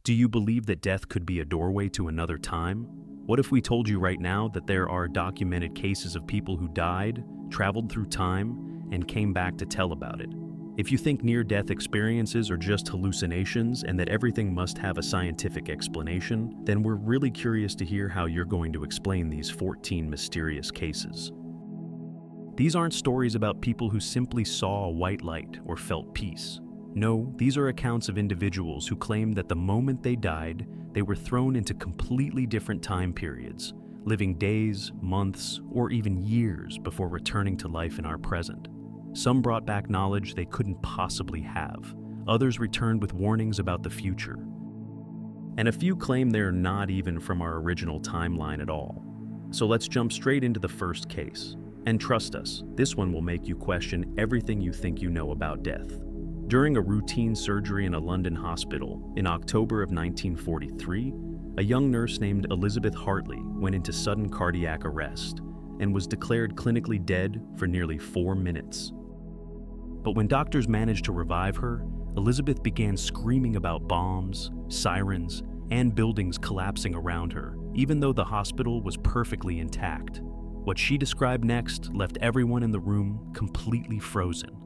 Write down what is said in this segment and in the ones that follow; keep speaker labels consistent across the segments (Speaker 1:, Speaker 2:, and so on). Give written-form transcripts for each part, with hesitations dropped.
Speaker 1: Do you believe that death could be a doorway to another time? What if we told you right now that there are documented cases of people who died, traveled through time, and came back to tell about it? If you think near-death experiences are just hallucinations and that everything must have a scientific explanation, then we're really curious to hear how you're going to explain these 14 mysterious cases. These aren't stories about people who simply saw a white light or felt peace. No, these are accounts of individuals who claim that the moment they died, they were thrown into completely different time periods, living days, months, or even years before returning to life in our present. Some brought back knowledge they couldn't possibly have. Others returned with warnings about the future. And a few claim they're not even from our original timeline at all. So let's jump straight into the first case. And trust us, this one will make you question everything you think you know about death. During a routine surgery in a London hospital in October of 1943, a young nurse named Elizabeth Hartley went into sudden cardiac arrest and was declared clinically dead for nearly 4 minutes. But when doctors managed to revive her, Elizabeth began screaming about bombs, sirens, and buildings collapsing around her, even though the hospital was perfectly intact. What she described next left everyone in the room completely frozen.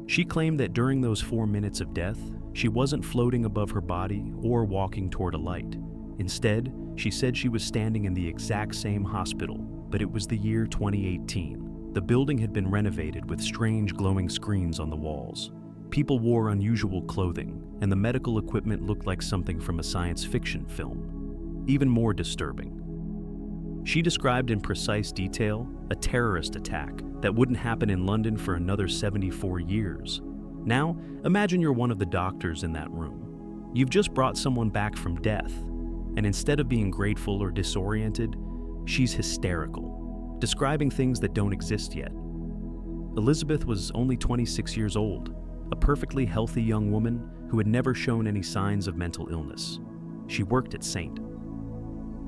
Speaker 1: She claimed that during those 4 minutes of death, she wasn't floating above her body or walking toward a light. Instead, she said she was standing in the exact same hospital, but it was the year 2018. The building had been renovated with strange glowing screens on the walls. People wore unusual clothing, and the medical equipment looked like something from a science fiction film. Even more disturbing, she described in precise detail a terrorist attack that wouldn't happen in London for another 74 years. Now, imagine you're one of the doctors in that room. You've just brought someone back from death, and instead of being grateful or disoriented, she's hysterical, describing things that don't exist yet. Elizabeth was only 26 years old, a perfectly healthy young woman who had never shown any signs of mental illness. She worked at St.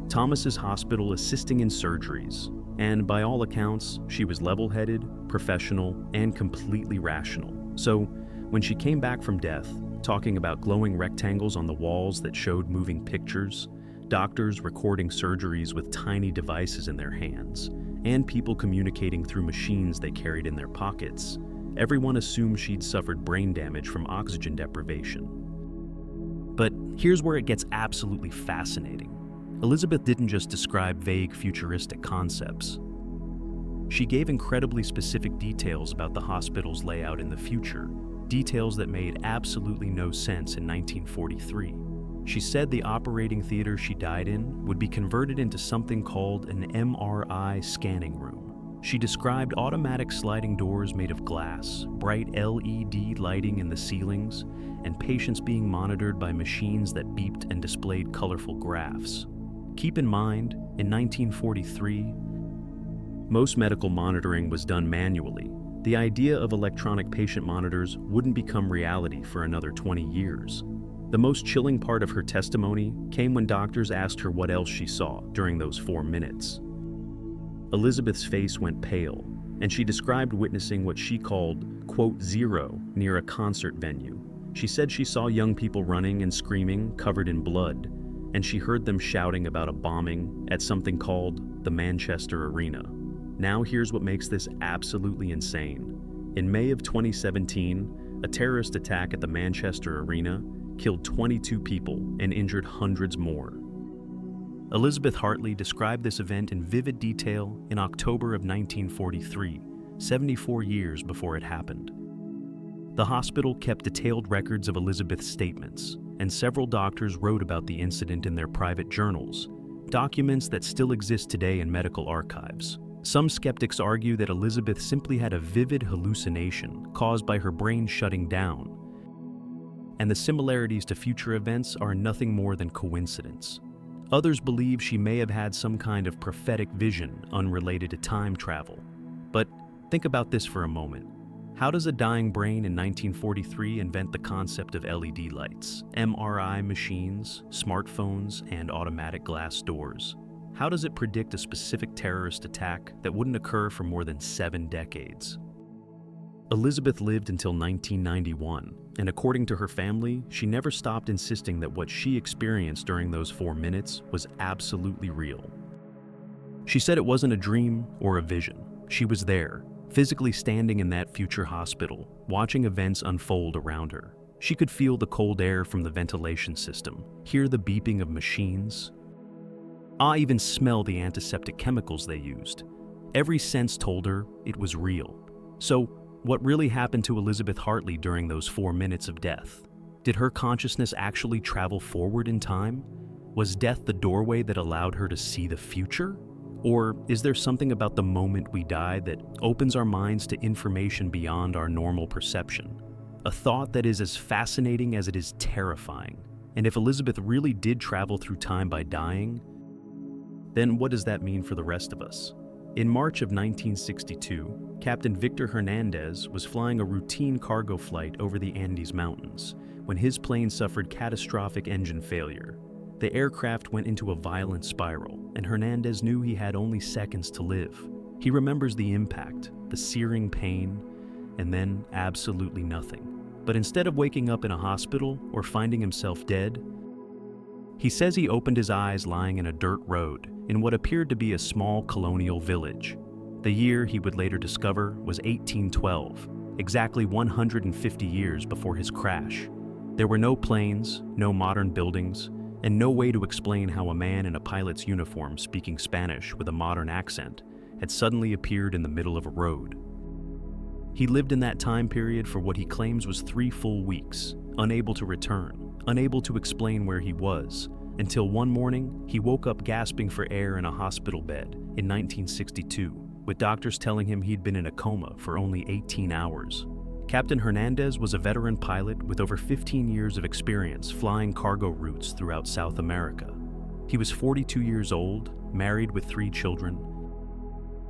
Speaker 1: Thomas's Hospital assisting in surgeries, and by all accounts, she was level-headed, professional, and completely rational. So, when she came back from death, talking about glowing rectangles on the walls that showed moving pictures, doctors recording surgeries with tiny devices in their hands, and people communicating through machines they carried in their pockets, everyone assumed she'd suffered brain damage from oxygen deprivation. But here's where it gets absolutely fascinating. Elizabeth didn't just describe vague futuristic concepts. She gave incredibly specific details about the hospital's layout in the future, details that made absolutely no sense in 1943. She said the operating theater she died in would be converted into something called an MRI scanning room. She described automatic sliding doors made of glass, bright LED lighting in the ceilings, and patients being monitored by machines that beeped and displayed colorful graphs. Keep in mind, in 1943, most medical monitoring was done manually. The idea of electronic patient monitors wouldn't become reality for another 20 years. The most chilling part of her testimony came when doctors asked her what else she saw during those 4 minutes. Elizabeth's face went pale, and she described witnessing what she called, quote, zero near a concert venue. She said she saw young people running and screaming, covered in blood, and she heard them shouting about a bombing at something called the Manchester Arena. Now here's what makes this absolutely insane. In May of 2017, a terrorist attack at the Manchester Arena killed 22 people and injured hundreds more. Elizabeth Hartley described this event in vivid detail in October of 1943, 74 years before it happened. The hospital kept detailed records of Elizabeth's statements, and several doctors wrote about the incident in their private journals, documents that still exist today in medical archives. Some skeptics argue that Elizabeth simply had a vivid hallucination caused by her brain shutting down, and the similarities to future events are nothing more than coincidence. Others believe she may have had some kind of prophetic vision unrelated to time travel. But think about this for a moment. How does a dying brain in 1943 invent the concept of LED lights, MRI machines, smartphones, and automatic glass doors? How does it predict a specific terrorist attack that wouldn't occur for more than 7 decades? Elizabeth lived until 1991, and according to her family, she never stopped insisting that what she experienced during those 4 minutes was absolutely real. She said it wasn't a dream or a vision. She was there, physically standing in that future hospital, watching events unfold around her. She could feel the cold air from the ventilation system, hear the beeping of machines, even smell the antiseptic chemicals they used. Every sense told her it was real. So, what really happened to Elizabeth Hartley during those 4 minutes of death? Did her consciousness actually travel forward in time? Was death the doorway that allowed her to see the future? Or is there something about the moment we die that opens our minds to information beyond our normal perception? A thought that is as fascinating as it is terrifying. And if Elizabeth really did travel through time by dying, then what does that mean for the rest of us? In March of 1962, Captain Victor Hernandez was flying a routine cargo flight over the Andes Mountains when his plane suffered catastrophic engine failure. The aircraft went into a violent spiral, and Hernandez knew he had only seconds to live. He remembers the impact, the searing pain, and then absolutely nothing. But instead of waking up in a hospital or finding himself dead, he says he opened his eyes lying in a dirt road in what appeared to be a small colonial village. The year, he would later discover, was 1812, exactly 150 years before his crash. There were no planes, no modern buildings, and no way to explain how a man in a pilot's uniform speaking Spanish with a modern accent had suddenly appeared in the middle of a road. He lived in that time period for what he claims was 3 full weeks, unable to return, unable to explain where he was, until one morning he woke up gasping for air in a hospital bed in 1962, with doctors telling him he'd been in a coma for only 18 hours. Captain Hernandez was a veteran pilot with over 15 years of experience flying cargo routes throughout South America. He was 42 years old, married with 3 children,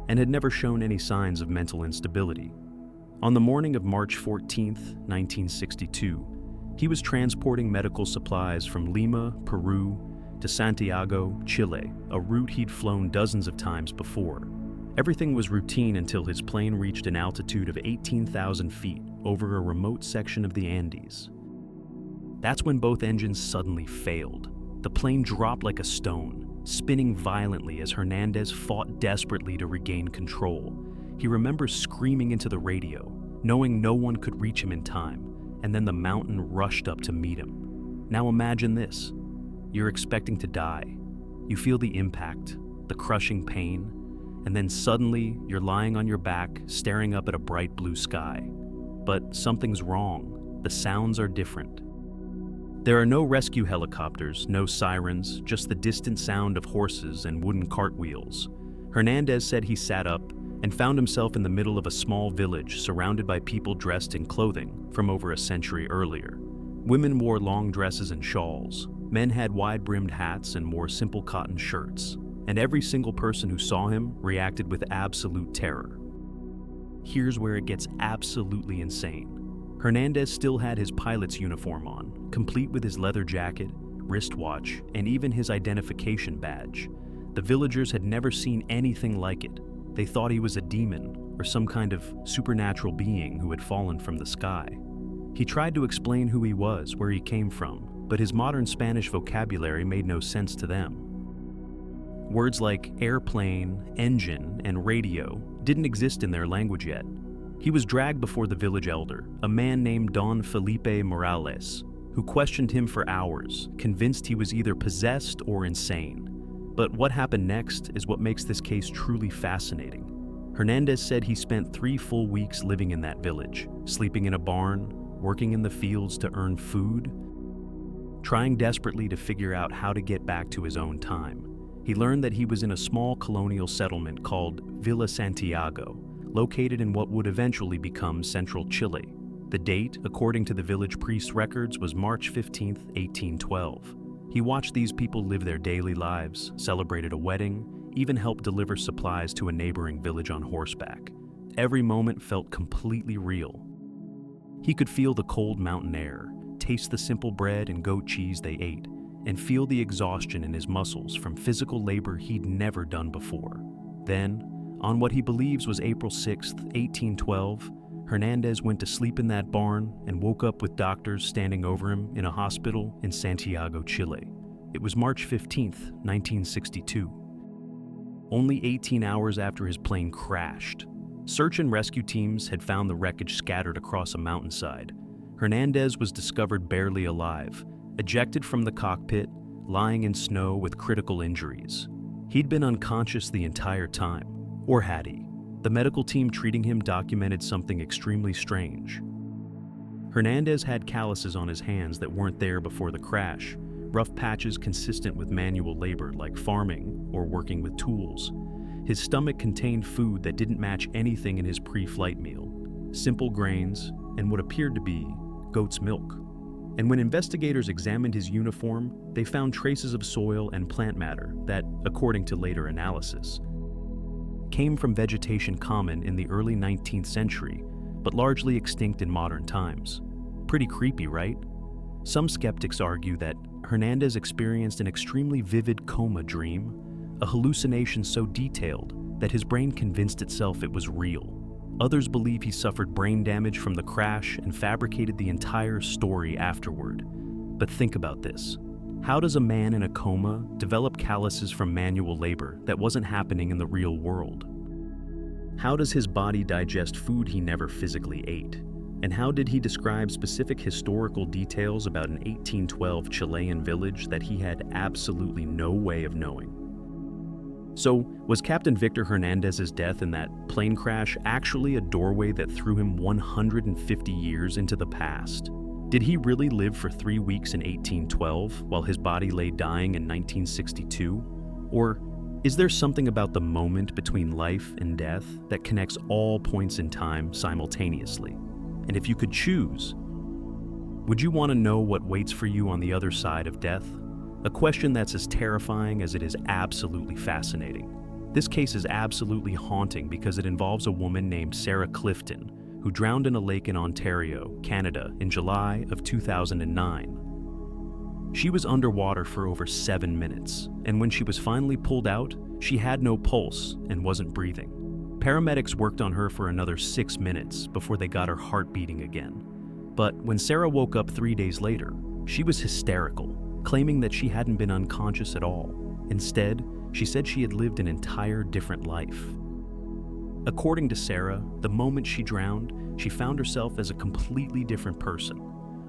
Speaker 1: and had never shown any signs of mental instability. On the morning of March 14, 1962, he was transporting medical supplies from Lima, Peru, to Santiago, Chile, a route he'd flown dozens of times before. Everything was routine until his plane reached an altitude of 18,000 feet over a remote section of the Andes. That's when both engines suddenly failed. The plane dropped like a stone, spinning violently as Hernandez fought desperately to regain control. He remembers screaming into the radio, knowing no one could reach him in time, and then the mountain rushed up to meet him. Now imagine this. You're expecting to die. You feel the impact, the crushing pain, and then suddenly you're lying on your back, staring up at a bright blue sky. But something's wrong. The sounds are different. There are no rescue helicopters, no sirens, just the distant sound of horses and wooden cartwheels. Hernandez said he sat up and found himself in the middle of a small village surrounded by people dressed in clothing from over a century earlier. Women wore long dresses and shawls. Men had wide-brimmed hats and wore simple cotton shirts. And every single person who saw him reacted with absolute terror. Here's where it gets absolutely insane. Hernandez still had his pilot's uniform on, complete with his leather jacket, wristwatch, and even his identification badge. The villagers had never seen anything like it. They thought he was a demon or some kind of supernatural being who had fallen from the sky. He tried to explain who he was, where he came from, but his modern Spanish vocabulary made no sense to them. Words like airplane, engine, and radio didn't exist in their language yet. He was dragged before the village elder, a man named Don Felipe Morales, who questioned him for hours, convinced he was either possessed or insane. But what happened next is what makes this case truly fascinating. Hernandez said he spent 3 full weeks living in that village, sleeping in a barn, working in the fields to earn food, trying desperately to figure out how to get back to his own time. He learned that he was in a small colonial settlement called Villa Santiago, located in what would eventually become central Chile. The date, according to the village priest's records, was March 15, 1812. He watched these people live their daily lives, celebrated a wedding, even helped deliver supplies to a neighboring village on horseback. Every moment felt completely real. He could feel the cold mountain air, taste the simple bread and goat cheese they ate, and feel the exhaustion in his muscles from physical labor he'd never done before. Then, on what he believes was April 6, 1812, Hernandez went to sleep in that barn and woke up with doctors standing over him in a hospital in Santiago, Chile. It was March 15th, 1962. Only 18 hours after his plane crashed. Search and rescue teams had found the wreckage scattered across a mountainside. Hernandez was discovered barely alive, ejected from the cockpit, lying in snow with critical injuries. He'd been unconscious the entire time, or had he? The medical team treating him documented something extremely strange. Hernandez had calluses on his hands that weren't there before the crash, rough patches consistent with manual labor like farming or working with tools. His stomach contained food that didn't match anything in his pre-flight meal, simple grains and what appeared to be goat's milk. And when investigators examined his uniform, they found traces of soil and plant matter that, according to later analysis, came from vegetation common in the early 19th century, but largely extinct in modern times. Pretty creepy, right? Some skeptics argue that Hernandez experienced an extremely vivid coma dream, a hallucination so detailed that his brain convinced itself it was real. Others believe he suffered brain damage from the crash and fabricated the entire story afterward. But think about this. How does a man in a coma develop calluses from manual labor that wasn't happening in the real world? How does his body digest food he never physically ate? And how did he describe specific historical details about an 1812 Chilean village that he had absolutely no way of knowing? So, was Captain Victor Hernandez's death in that plane crash actually a doorway that threw him 150 years into the past? Did he really live for 3 weeks in 1812 while his body lay dying in 1962? Or is there something about the moment between life and death that connects all points in time simultaneously? And if you could choose, would you want to know what waits for you on the other side of death? A question that's as terrifying as it is absolutely fascinating. This case is absolutely haunting because it involves a woman named Sarah Clifton, who drowned in a lake in Ontario, Canada, in July of 2009. She was underwater for over 7 minutes, and when she was finally pulled out, she had no pulse and wasn't breathing. Paramedics worked on her for another 6 minutes before they got her heart beating again. But when Sarah woke up 3 days later, she was hysterical, claiming that she hadn't been unconscious at all. Instead, she said she had lived an entire different life. According to Sarah, the moment she drowned, she found herself as a completely different person,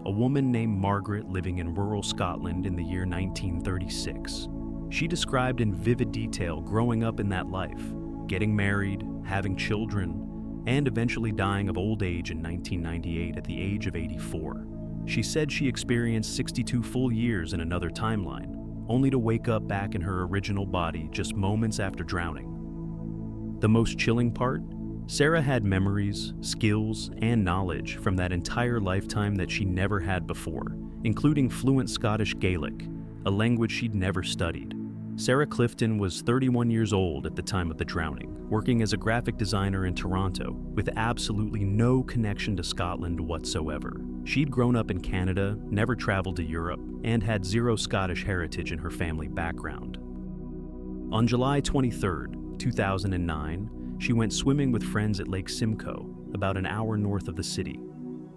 Speaker 1: a woman named Margaret living in rural Scotland in the year 1936. She described in vivid detail growing up in that life, getting married, having children, and eventually dying of old age in 1998 at the age of 84. She said she experienced 62 full years in another timeline, only to wake up back in her original body just moments after drowning. The most chilling part? Sarah had memories, skills, and knowledge from that entire lifetime that she never had before, including fluent Scottish Gaelic, a language she'd never studied. Sarah Clifton was 31 years old at the time of the drowning, working as a graphic designer in Toronto, with absolutely no connection to Scotland whatsoever. She'd grown up in Canada, never traveled to Europe, and had zero Scottish heritage in her family background. On July 23rd, 2009, she went swimming with friends at Lake Simcoe, about an hour north of the city.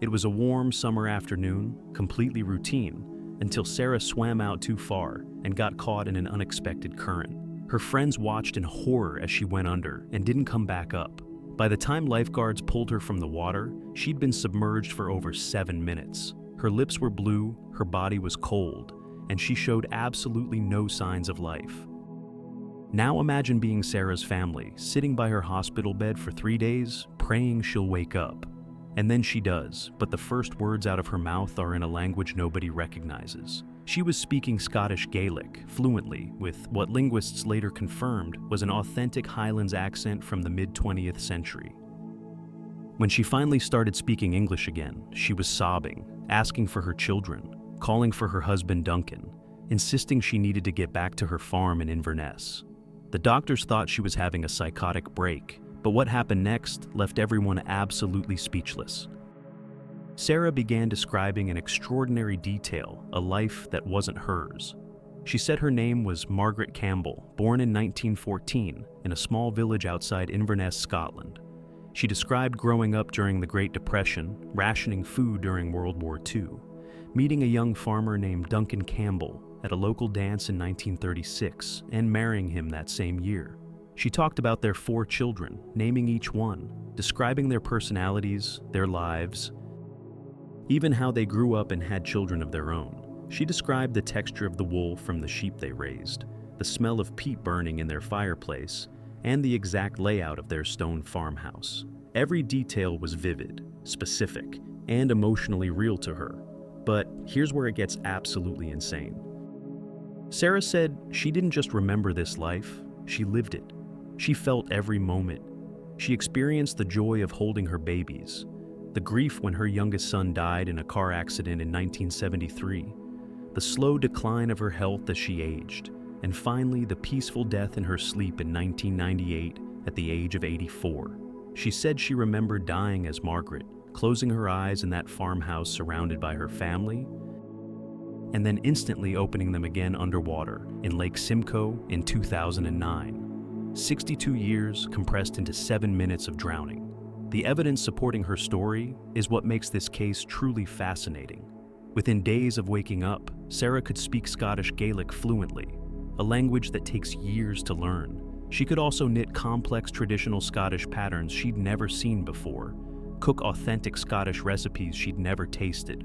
Speaker 1: It was a warm summer afternoon, completely routine, until Sarah swam out too far and got caught in an unexpected current. Her friends watched in horror as she went under and didn't come back up. By the time lifeguards pulled her from the water, she'd been submerged for over 7 minutes. Her lips were blue, her body was cold, and she showed absolutely no signs of life. Now imagine being Sarah's family, sitting by her hospital bed for 3 days, praying she'll wake up. And then she does, but the first words out of her mouth are in a language nobody recognizes. She was speaking Scottish Gaelic fluently, with what linguists later confirmed was an authentic Highlands accent from the mid-20th century. When she finally started speaking English again, she was sobbing, asking for her children, calling for her husband Duncan, insisting she needed to get back to her farm in Inverness. The doctors thought she was having a psychotic break, but what happened next left everyone absolutely speechless. Sarah began describing in extraordinary detail a life that wasn't hers. She said her name was Margaret Campbell, born in 1914 in a small village outside Inverness, Scotland. She described growing up during the Great Depression, rationing food during World War II, meeting a young farmer named Duncan Campbell at a local dance in 1936 and marrying him that same year. She talked about their 4 children, naming each one, describing their personalities, their lives, even how they grew up and had children of their own. She described the texture of the wool from the sheep they raised, the smell of peat burning in their fireplace, and the exact layout of their stone farmhouse. Every detail was vivid, specific, and emotionally real to her. But here's where it gets absolutely insane. Sarah said she didn't just remember this life, she lived it. She felt every moment. She experienced the joy of holding her babies, the grief when her youngest son died in a car accident in 1973, the slow decline of her health as she aged, and finally the peaceful death in her sleep in 1998 at the age of 84. She said she remembered dying as Margaret, closing her eyes in that farmhouse surrounded by her family, and then instantly opening them again underwater in Lake Simcoe in 2009. 62 years compressed into 7 minutes of drowning. The evidence supporting her story is what makes this case truly fascinating. Within days of waking up, Sarah could speak Scottish Gaelic fluently, a language that takes years to learn. She could also knit complex traditional Scottish patterns she'd never seen before, cook authentic Scottish recipes she'd never tasted,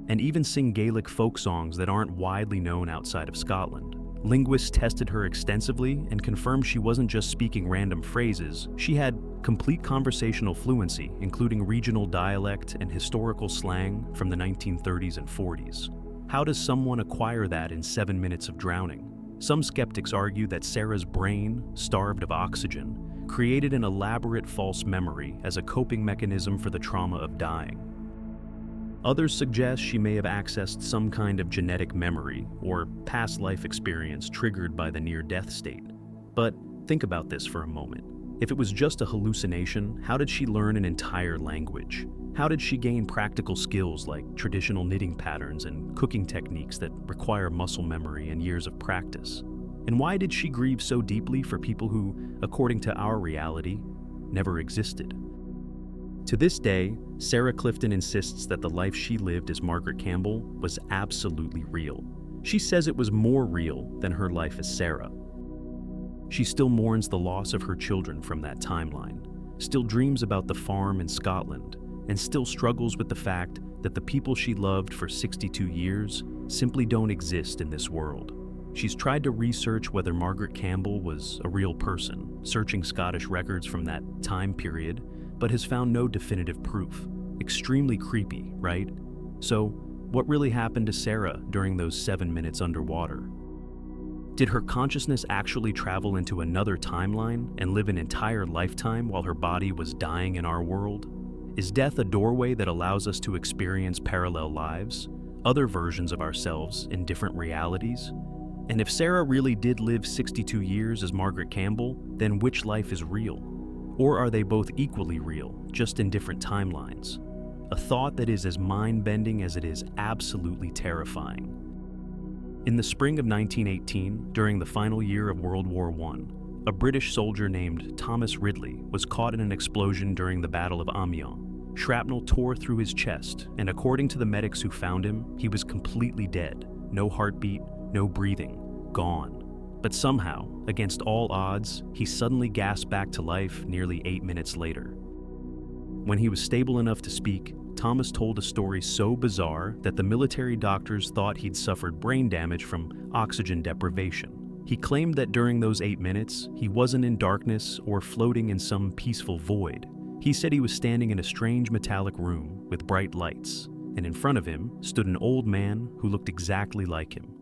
Speaker 1: and even sing Gaelic folk songs that aren't widely known outside of Scotland. Linguists tested her extensively and confirmed she wasn't just speaking random phrases, she had complete conversational fluency, including regional dialect and historical slang from the 1930s and 40s. How does someone acquire that in 7 minutes of drowning? Some skeptics argue that Sarah's brain, starved of oxygen, created an elaborate false memory as a coping mechanism for the trauma of dying. Others suggest she may have accessed some kind of genetic memory or past life experience triggered by the near-death state. But think about this for a moment. If it was just a hallucination, how did she learn an entire language? How did she gain practical skills like traditional knitting patterns and cooking techniques that require muscle memory and years of practice? And why did she grieve so deeply for people who, according to our reality, never existed? To this day, Sarah Clifton insists that the life she lived as Margaret Campbell was absolutely real. She says it was more real than her life as Sarah. She still mourns the loss of her children from that timeline, still dreams about the farm in Scotland, and still struggles with the fact that the people she loved for 62 years simply don't exist in this world. She's tried to research whether Margaret Campbell was a real person, searching Scottish records from that time period, but has found no definitive proof. Extremely creepy, right? So, what really happened to Sarah during those 7 minutes underwater? Did her consciousness actually travel into another timeline and live an entire lifetime while her body was dying in our world? Is death a doorway that allows us to experience parallel lives, other versions of ourselves in different realities? And if Sarah really did live 62 years as Margaret Campbell, then which life is real? Or are they both equally real, just in different timelines? A thought that is as mind-bending as it is absolutely terrifying. In the spring of 1918, during the final year of World War I, a British soldier named Thomas Ridley was caught in an explosion during the Battle of Amiens. Shrapnel tore through his chest, and according to the medics who found him, he was completely dead. No heartbeat, no breathing, gone. But somehow, against all odds, he suddenly gasped back to life nearly 8 minutes later. When he was stable enough to speak, Thomas told a story so bizarre that the military doctors thought he'd suffered brain damage from oxygen deprivation. He claimed that during those 8 minutes, he wasn't in darkness or floating in some peaceful void. He said he was standing in a strange metallic room with bright lights, and in front of him stood an old man who looked exactly like him.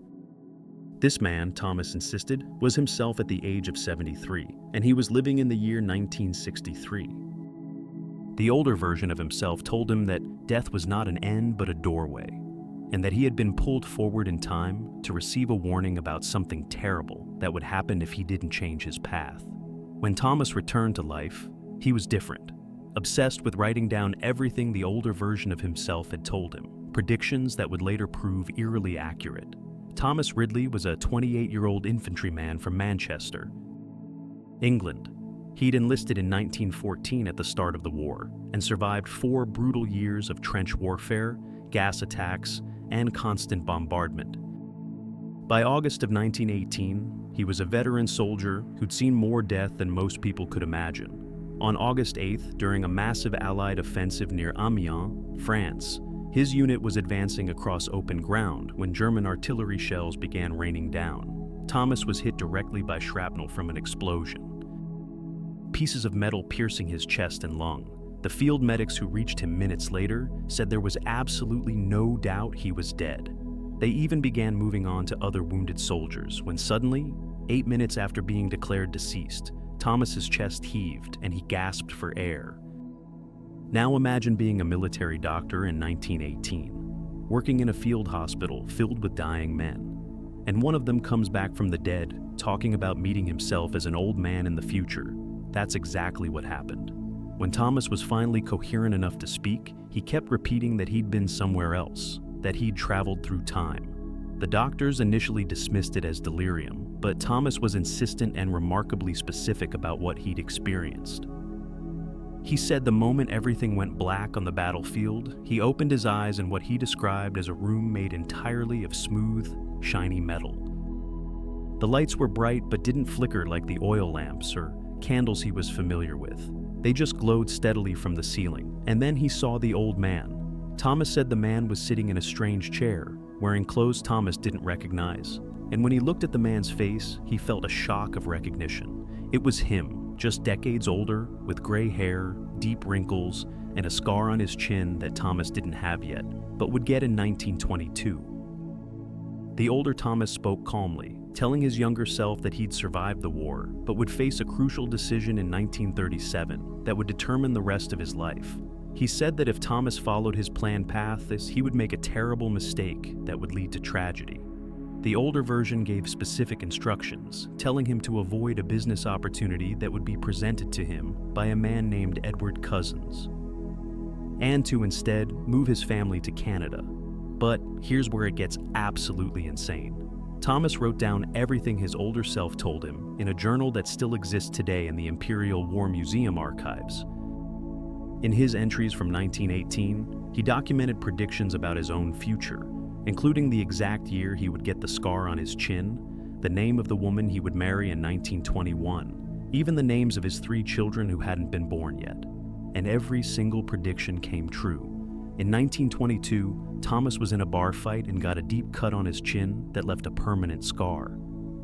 Speaker 1: This man, Thomas insisted, was himself at the age of 73, and he was living in the year 1963. The older version of himself told him that death was not an end but a doorway, and that he had been pulled forward in time to receive a warning about something terrible that would happen if he didn't change his path. When Thomas returned to life, he was different, obsessed with writing down everything the older version of himself had told him, predictions that would later prove eerily accurate. Thomas Ridley was a 28-year-old infantryman from Manchester, England. He'd enlisted in 1914 at the start of the war and survived 4 brutal years of trench warfare, gas attacks, and constant bombardment. By August of 1918, he was a veteran soldier who'd seen more death than most people could imagine. On August 8th, during a massive Allied offensive near Amiens, France, his unit was advancing across open ground when German artillery shells began raining down. Thomas was hit directly by shrapnel from an explosion, pieces of metal piercing his chest and lung. The field medics who reached him minutes later said there was absolutely no doubt he was dead. They even began moving on to other wounded soldiers when suddenly, 8 minutes after being declared deceased, Thomas's chest heaved and he gasped for air. Now imagine being a military doctor in 1918, working in a field hospital filled with dying men. And one of them comes back from the dead, talking about meeting himself as an old man in the future. That's exactly what happened. When Thomas was finally coherent enough to speak, he kept repeating that he'd been somewhere else, that he'd traveled through time. The doctors initially dismissed it as delirium, but Thomas was insistent and remarkably specific about what he'd experienced. He said the moment everything went black on the battlefield, he opened his eyes in what he described as a room made entirely of smooth, shiny metal. The lights were bright but didn't flicker like the oil lamps or candles he was familiar with. They just glowed steadily from the ceiling. And then he saw the old man. Thomas said the man was sitting in a strange chair, wearing clothes Thomas didn't recognize. And when he looked at the man's face, he felt a shock of recognition. It was him, just decades older, with gray hair, deep wrinkles, and a scar on his chin that Thomas didn't have yet, but would get in 1922. The older Thomas spoke calmly, telling his younger self that he'd survived the war, but would face a crucial decision in 1937 that would determine the rest of his life. He said that if Thomas followed his planned path, he would make a terrible mistake that would lead to tragedy. The older version gave specific instructions, telling him to avoid a business opportunity that would be presented to him by a man named Edward Cousins, and to instead move his family to Canada. But here's where it gets absolutely insane. Thomas wrote down everything his older self told him in a journal that still exists today in the Imperial War Museum archives. In his entries from 1918, he documented predictions about his own future, including the exact year he would get the scar on his chin, the name of the woman he would marry in 1921, even the names of his 3 children who hadn't been born yet. And every single prediction came true. In 1922, Thomas was in a bar fight and got a deep cut on his chin that left a permanent scar.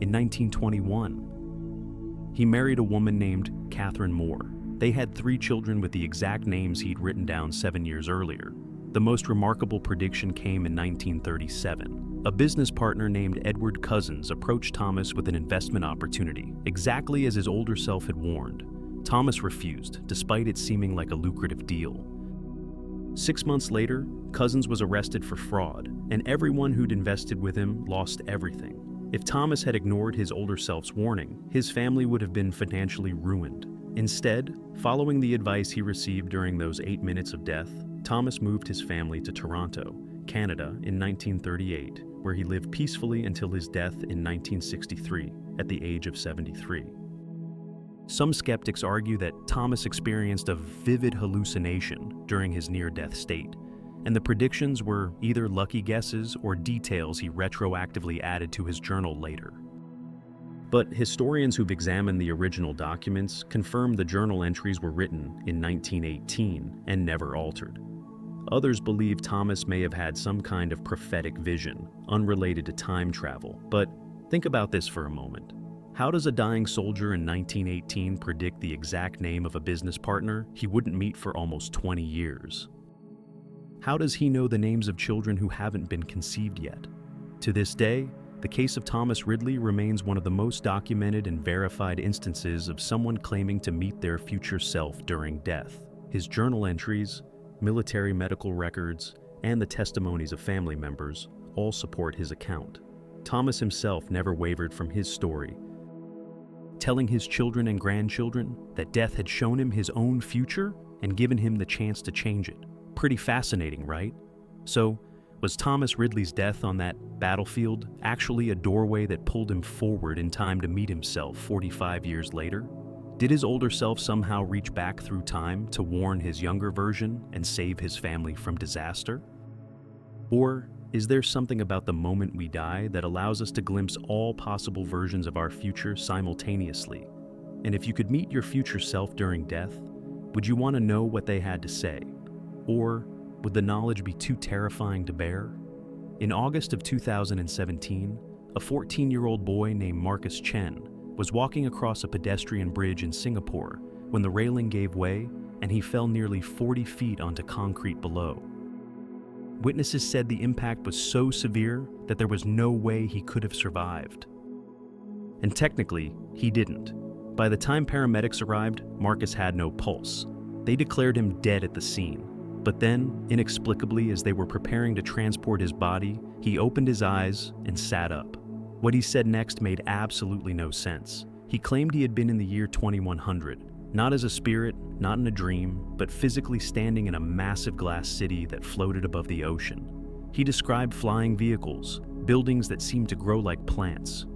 Speaker 1: In 1921, he married a woman named Catherine Moore. They had 3 children with the exact names he'd written down 7 years earlier. The most remarkable prediction came in 1937. A business partner named Edward Cousins approached Thomas with an investment opportunity, exactly as his older self had warned. Thomas refused, despite it seeming like a lucrative deal. 6 months later, Cousins was arrested for fraud, and everyone who'd invested with him lost everything. If Thomas had ignored his older self's warning, his family would have been financially ruined. Instead, following the advice he received during those 8 minutes of death, Thomas moved his family to Toronto, Canada in 1938, where he lived peacefully until his death in 1963 at the age of 73. Some skeptics argue that Thomas experienced a vivid hallucination during his near-death state, and the predictions were either lucky guesses or details he retroactively added to his journal later. But historians who've examined the original documents confirm the journal entries were written in 1918 and never altered. Others believe Thomas may have had some kind of prophetic vision, unrelated to time travel. But think about this for a moment. How does a dying soldier in 1918 predict the exact name of a business partner he wouldn't meet for almost 20 years? How does he know the names of children who haven't been conceived yet? To this day, the case of Thomas Ridley remains one of the most documented and verified instances of someone claiming to meet their future self during death. His journal entries, military medical records, and the testimonies of family members all support his account. Thomas himself never wavered from his story, telling his children and grandchildren that death had shown him his own future and given him the chance to change it. Pretty fascinating, right? So, was Thomas Ridley's death on that battlefield actually a doorway that pulled him forward in time to meet himself 45 years later? Did his older self somehow reach back through time to warn his younger version and save his family from disaster? Or is there something about the moment we die that allows us to glimpse all possible versions of our future simultaneously? And if you could meet your future self during death, would you want to know what they had to say? Or would the knowledge be too terrifying to bear? In August of 2017, a 14-year-old boy named Marcus Chen was walking across a pedestrian bridge in Singapore when the railing gave way and he fell nearly 40 feet onto concrete below. Witnesses said the impact was so severe that there was no way he could have survived. And technically, he didn't. By the time paramedics arrived, Marcus had no pulse. They declared him dead at the scene. But then, inexplicably, as they were preparing to transport his body, he opened his eyes and sat up. What he said next made absolutely no sense. He claimed he had been in the year 2100, not as a spirit, not in a dream, but physically standing in a massive glass city that floated above the ocean. He described flying vehicles, buildings that seemed to grow like plants,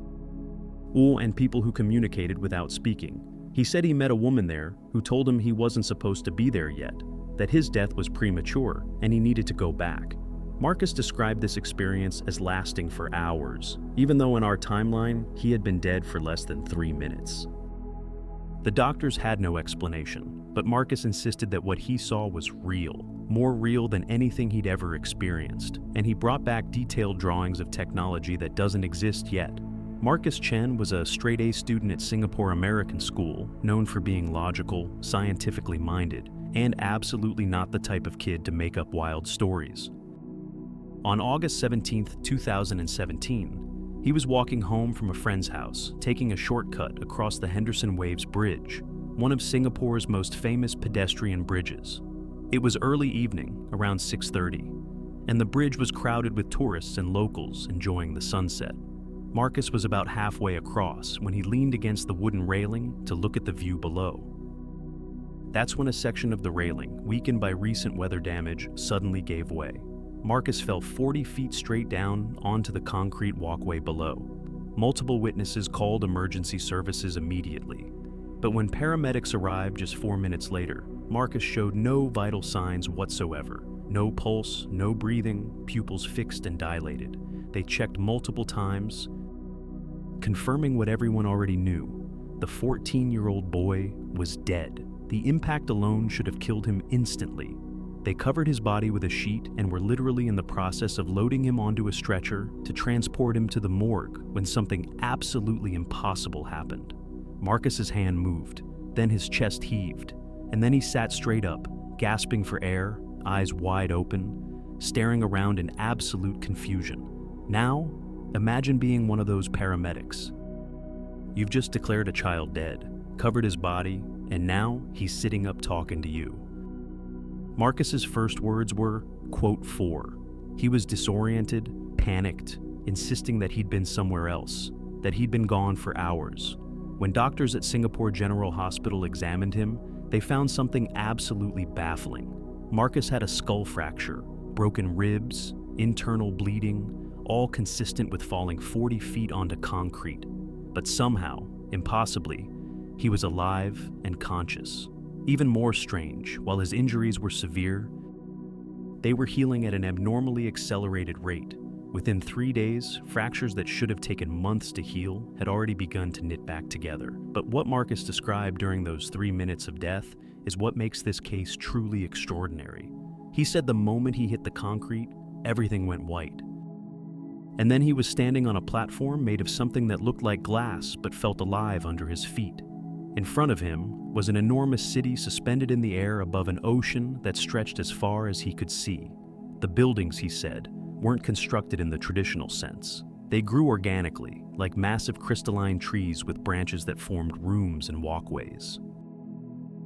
Speaker 1: and people who communicated without speaking. He said he met a woman there who told him he wasn't supposed to be there yet, that his death was premature and he needed to go back. Marcus described this experience as lasting for hours, even though in our timeline, he had been dead for less than 3 minutes. The doctors had no explanation, but Marcus insisted that what he saw was real, more real than anything he'd ever experienced, and he brought back detailed drawings of technology that doesn't exist yet. Marcus Chen was a straight-A student at Singapore American School, known for being logical, scientifically minded, and absolutely not the type of kid to make up wild stories. On August 17, 2017, he was walking home from a friend's house, taking a shortcut across the Henderson Waves Bridge, one of Singapore's most famous pedestrian bridges. It was early evening, around 6:30, and the bridge was crowded with tourists and locals enjoying the sunset. Marcus was about halfway across when he leaned against the wooden railing to look at the view below. That's when a section of the railing, weakened by recent weather damage, suddenly gave way. Marcus fell 40 feet straight down onto the concrete walkway below. Multiple witnesses called emergency services immediately. But when paramedics arrived just 4 minutes later, Marcus showed no vital signs whatsoever. No pulse, no breathing, pupils fixed and dilated. They checked multiple times, confirming what everyone already knew. The 14-year-old boy was dead. The impact alone should have killed him instantly. They covered his body with a sheet and were literally in the process of loading him onto a stretcher to transport him to the morgue when something absolutely impossible happened. Marcus's hand moved, then his chest heaved, and then he sat straight up, gasping for air, eyes wide open, staring around in absolute confusion. Now, imagine being one of those paramedics. You've just declared a child dead, covered his body, and now he's sitting up talking to you. Marcus's first words were, quote, "4." He was disoriented, panicked, insisting that he'd been somewhere else, that he'd been gone for hours. When doctors at Singapore General Hospital examined him, they found something absolutely baffling. Marcus had a skull fracture, broken ribs, internal bleeding, all consistent with falling 40 feet onto concrete. But somehow, impossibly, he was alive and conscious. Even more strange, while his injuries were severe, they were healing at an abnormally accelerated rate. Within 3 days, fractures that should have taken months to heal had already begun to knit back together. But what Marcus described during those 3 minutes of death is what makes this case truly extraordinary. He said the moment he hit the concrete, everything went white. And then he was standing on a platform made of something that looked like glass but felt alive under his feet. In front of him was an enormous city suspended in the air above an ocean that stretched as far as he could see. The buildings, he said, weren't constructed in the traditional sense. They grew organically, like massive crystalline trees with branches that formed rooms and walkways.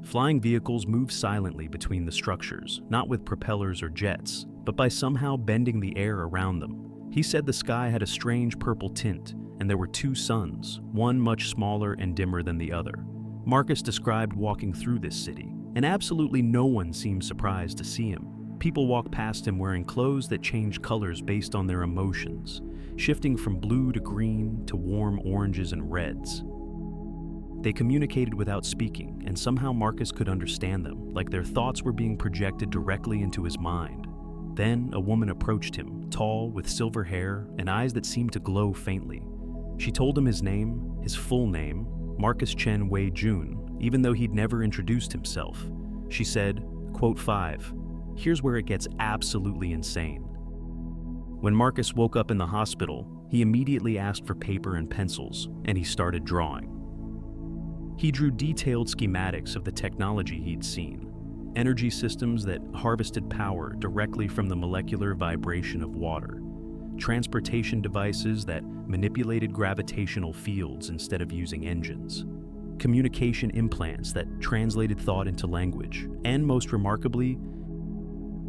Speaker 1: Flying vehicles moved silently between the structures, not with propellers or jets, but by somehow bending the air around them. He said the sky had a strange purple tint, and there were 2 suns, one much smaller and dimmer than the other. Marcus described walking through this city, and absolutely no one seemed surprised to see him. People walked past him wearing clothes that changed colors based on their emotions, shifting from blue to green to warm oranges and reds. They communicated without speaking, and somehow Marcus could understand them, like their thoughts were being projected directly into his mind. Then a woman approached him, tall, with silver hair and eyes that seemed to glow faintly. She told him his name, his full name, Marcus Chen Wei Jun, even though he'd never introduced himself. She said, quote 5, "Here's where it gets absolutely insane." When Marcus woke up in the hospital, he immediately asked for paper and pencils, and he started drawing. He drew detailed schematics of the technology he'd seen, energy systems that harvested power directly from the molecular vibration of water, transportation devices that manipulated gravitational fields instead of using engines, communication implants that translated thought into language, and most remarkably,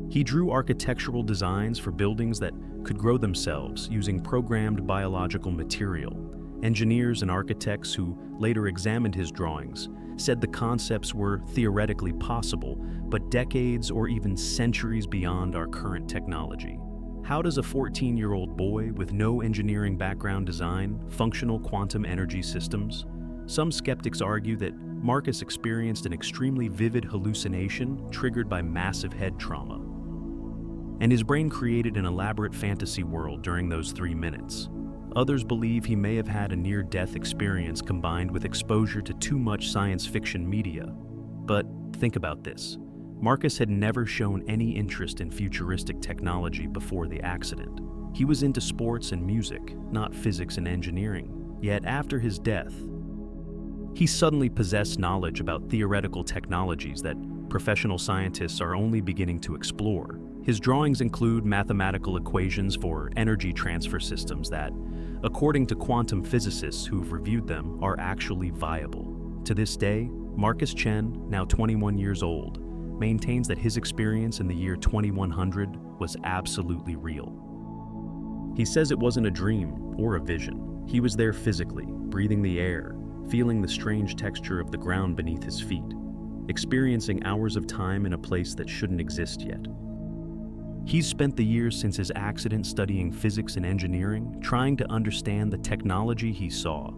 Speaker 1: he drew architectural designs for buildings that could grow themselves using programmed biological material. Engineers and architects who later examined his drawings said the concepts were theoretically possible, but decades or even centuries beyond our current technology. How does a 14-year-old boy with no engineering background design functional quantum energy systems? Some skeptics argue that Marcus experienced an extremely vivid hallucination triggered by massive head trauma, and his brain created an elaborate fantasy world during those 3 minutes. Others believe he may have had a near-death experience combined with exposure to too much science fiction media. But think about this. Marcus had never shown any interest in futuristic technology before the accident. He was into sports and music, not physics and engineering. Yet after his death, he suddenly possessed knowledge about theoretical technologies that professional scientists are only beginning to explore. His drawings include mathematical equations for energy transfer systems that, according to quantum physicists who've reviewed them, are actually viable. To this day, Marcus Chen, now 21 years old, maintains that his experience in the year 2100 was absolutely real. He says it wasn't a dream or a vision. He was there physically, breathing the air, feeling the strange texture of the ground beneath his feet, experiencing hours of time in a place that shouldn't exist yet. He's spent the years since his accident studying physics and engineering, trying to understand the technology he saw,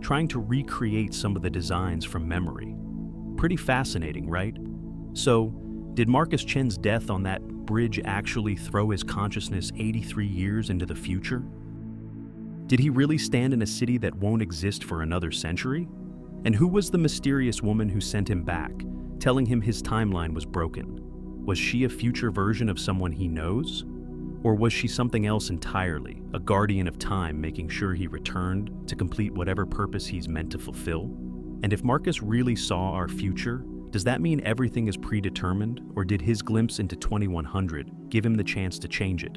Speaker 1: trying to recreate some of the designs from memory. Pretty fascinating, right? So, did Marcus Chen's death on that bridge actually throw his consciousness 83 years into the future? Did he really stand in a city that won't exist for another century? And who was the mysterious woman who sent him back, telling him his timeline was broken? Was she a future version of someone he knows? Or was she something else entirely, a guardian of time making sure he returned to complete whatever purpose he's meant to fulfill? And if Marcus really saw our future, does that mean everything is predetermined, or did his glimpse into 2100 give him the chance to change it?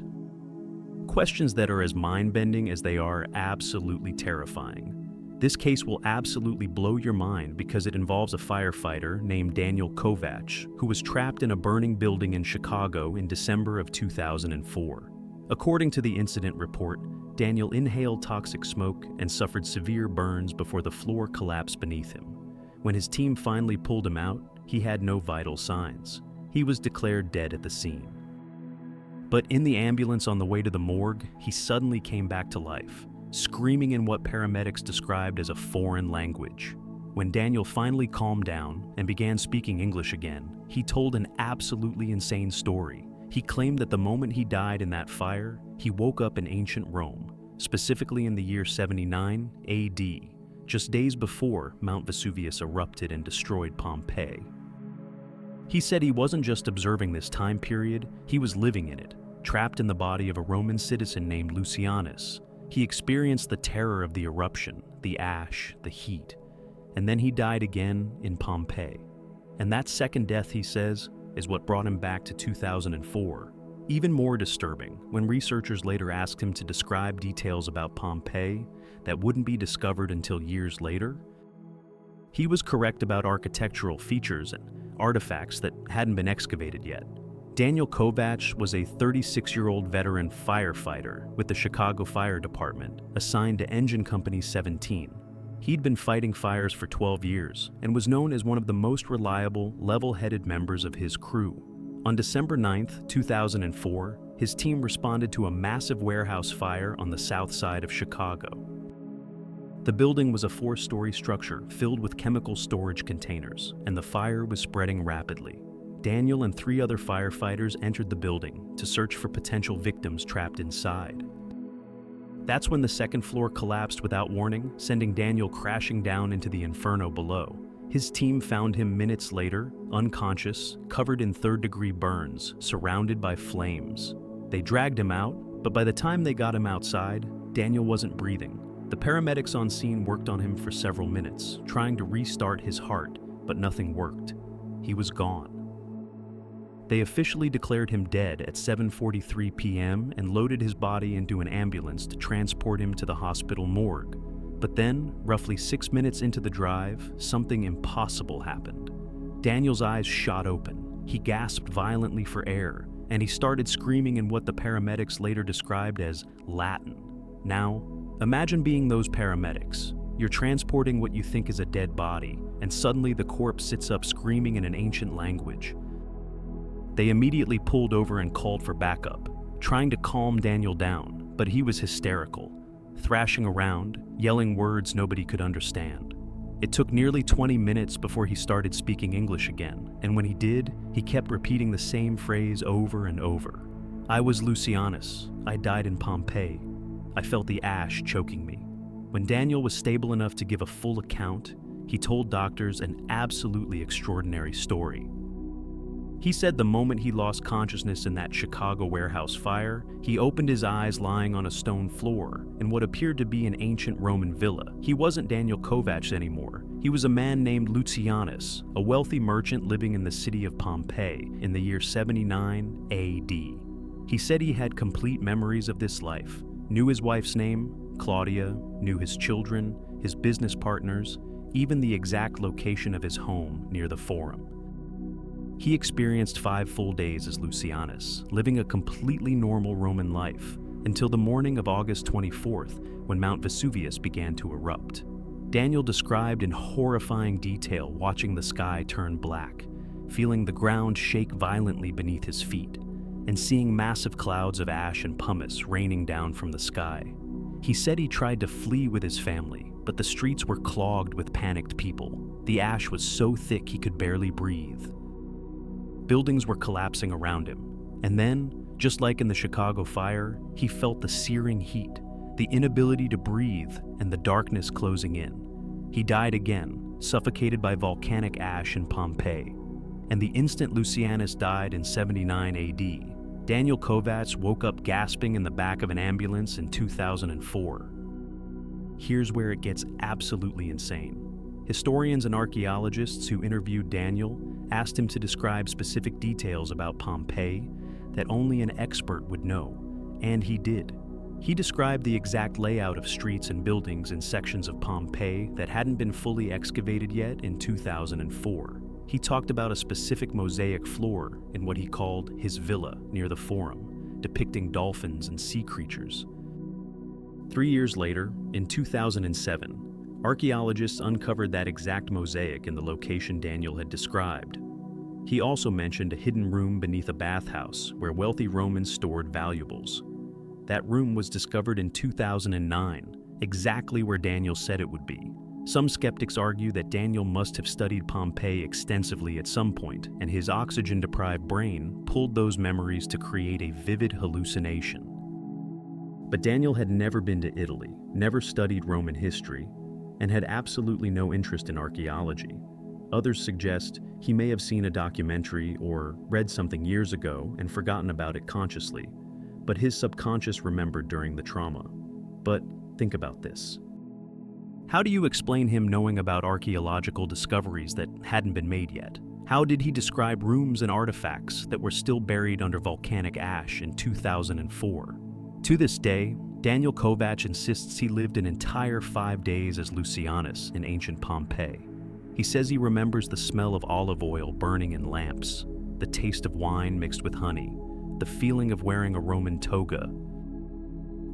Speaker 1: Questions that are as mind-bending as they are absolutely terrifying. This case will absolutely blow your mind because it involves a firefighter named Daniel Kovach, who was trapped in a burning building in Chicago in December of 2004. According to the incident report, Daniel inhaled toxic smoke and suffered severe burns before the floor collapsed beneath him. When his team finally pulled him out, he had no vital signs. He was declared dead at the scene. But in the ambulance on the way to the morgue, he suddenly came back to life, screaming in what paramedics described as a foreign language. When Daniel finally calmed down and began speaking English again, he told an absolutely insane story. He claimed that the moment he died in that fire, he woke up in ancient Rome, specifically in the year 79 AD, just days before Mount Vesuvius erupted and destroyed Pompeii. He said he wasn't just observing this time period, he was living in it, trapped in the body of a Roman citizen named Lucianus. He experienced the terror of the eruption, the ash, the heat, and then he died again in Pompeii. And that second death, he says, is what brought him back to 2004. Even more disturbing, when researchers later asked him to describe details about Pompeii that wouldn't be discovered until years later, he was correct about architectural features and artifacts that hadn't been excavated yet. Daniel Kovach was a 36-year-old veteran firefighter with the Chicago Fire Department, assigned to Engine Company 17. He'd been fighting fires for 12 years and was known as one of the most reliable, level-headed members of his crew. On December 9, 2004, his team responded to a massive warehouse fire on the south side of Chicago. The building was a 4-story structure filled with chemical storage containers, and the fire was spreading rapidly. Daniel and 3 other firefighters entered the building to search for potential victims trapped inside. That's when the second floor collapsed without warning, sending Daniel crashing down into the inferno below. His team found him minutes later, unconscious, covered in third-degree burns, surrounded by flames. They dragged him out, but by the time they got him outside, Daniel wasn't breathing. The paramedics on scene worked on him for several minutes, trying to restart his heart, but nothing worked. He was gone. They officially declared him dead at 7:43 p.m. and loaded his body into an ambulance to transport him to the hospital morgue. But then, roughly 6 minutes into the drive, something impossible happened. Daniel's eyes shot open. He gasped violently for air, and he started screaming in what the paramedics later described as Latin. Now, imagine being those paramedics. You're transporting what you think is a dead body, and suddenly the corpse sits up screaming in an ancient language. They immediately pulled over and called for backup, trying to calm Daniel down, but he was hysterical, thrashing around, yelling words nobody could understand. It took nearly 20 minutes before he started speaking English again, and when he did, he kept repeating the same phrase over and over. "I was Lucianus. I died in Pompeii. I felt the ash choking me." When Daniel was stable enough to give a full account, he told doctors an absolutely extraordinary story. He said the moment he lost consciousness in that Chicago warehouse fire, he opened his eyes lying on a stone floor in what appeared to be an ancient Roman villa. He wasn't Daniel Kovacs anymore. He was a man named Lucianus, a wealthy merchant living in the city of Pompeii in the year 79 AD. He said he had complete memories of this life, knew his wife's name, Claudia, knew his children, his business partners, even the exact location of his home near the Forum. He experienced 5 full days as Lucianus, living a completely normal Roman life, until the morning of August 24th, when Mount Vesuvius began to erupt. Daniel described in horrifying detail watching the sky turn black, feeling the ground shake violently beneath his feet, and seeing massive clouds of ash and pumice raining down from the sky. He said he tried to flee with his family, but the streets were clogged with panicked people. The ash was so thick he could barely breathe. Buildings were collapsing around him, and then, just like in the Chicago fire, he felt the searing heat, the inability to breathe, and the darkness closing in. He died again, suffocated by volcanic ash in Pompeii. And the instant Lucianus died in 79 AD, Daniel Kovacs woke up gasping in the back of an ambulance in 2004. Here's where it gets absolutely insane. Historians and archaeologists who interviewed Daniel asked him to describe specific details about Pompeii that only an expert would know, and he did. He described the exact layout of streets and buildings in sections of Pompeii that hadn't been fully excavated yet in 2004. He talked about a specific mosaic floor in what he called his villa near the Forum, depicting dolphins and sea creatures. 3 years later, in 2007, archaeologists uncovered that exact mosaic in the location Daniel had described. He also mentioned a hidden room beneath a bathhouse where wealthy Romans stored valuables. That room was discovered in 2009, exactly where Daniel said it would be. Some skeptics argue that Daniel must have studied Pompeii extensively at some point, and his oxygen-deprived brain pulled those memories to create a vivid hallucination. But Daniel had never been to Italy, never studied Roman history, and had absolutely no interest in archaeology. Others suggest he may have seen a documentary or read something years ago and forgotten about it consciously, but his subconscious remembered during the trauma. But think about this. How do you explain him knowing about archaeological discoveries that hadn't been made yet? How did he describe rooms and artifacts that were still buried under volcanic ash in 2004? To this day, Daniel Kovacs insists he lived an entire 5 days as Lucianus in ancient Pompeii. He says he remembers the smell of olive oil burning in lamps, the taste of wine mixed with honey, the feeling of wearing a Roman toga,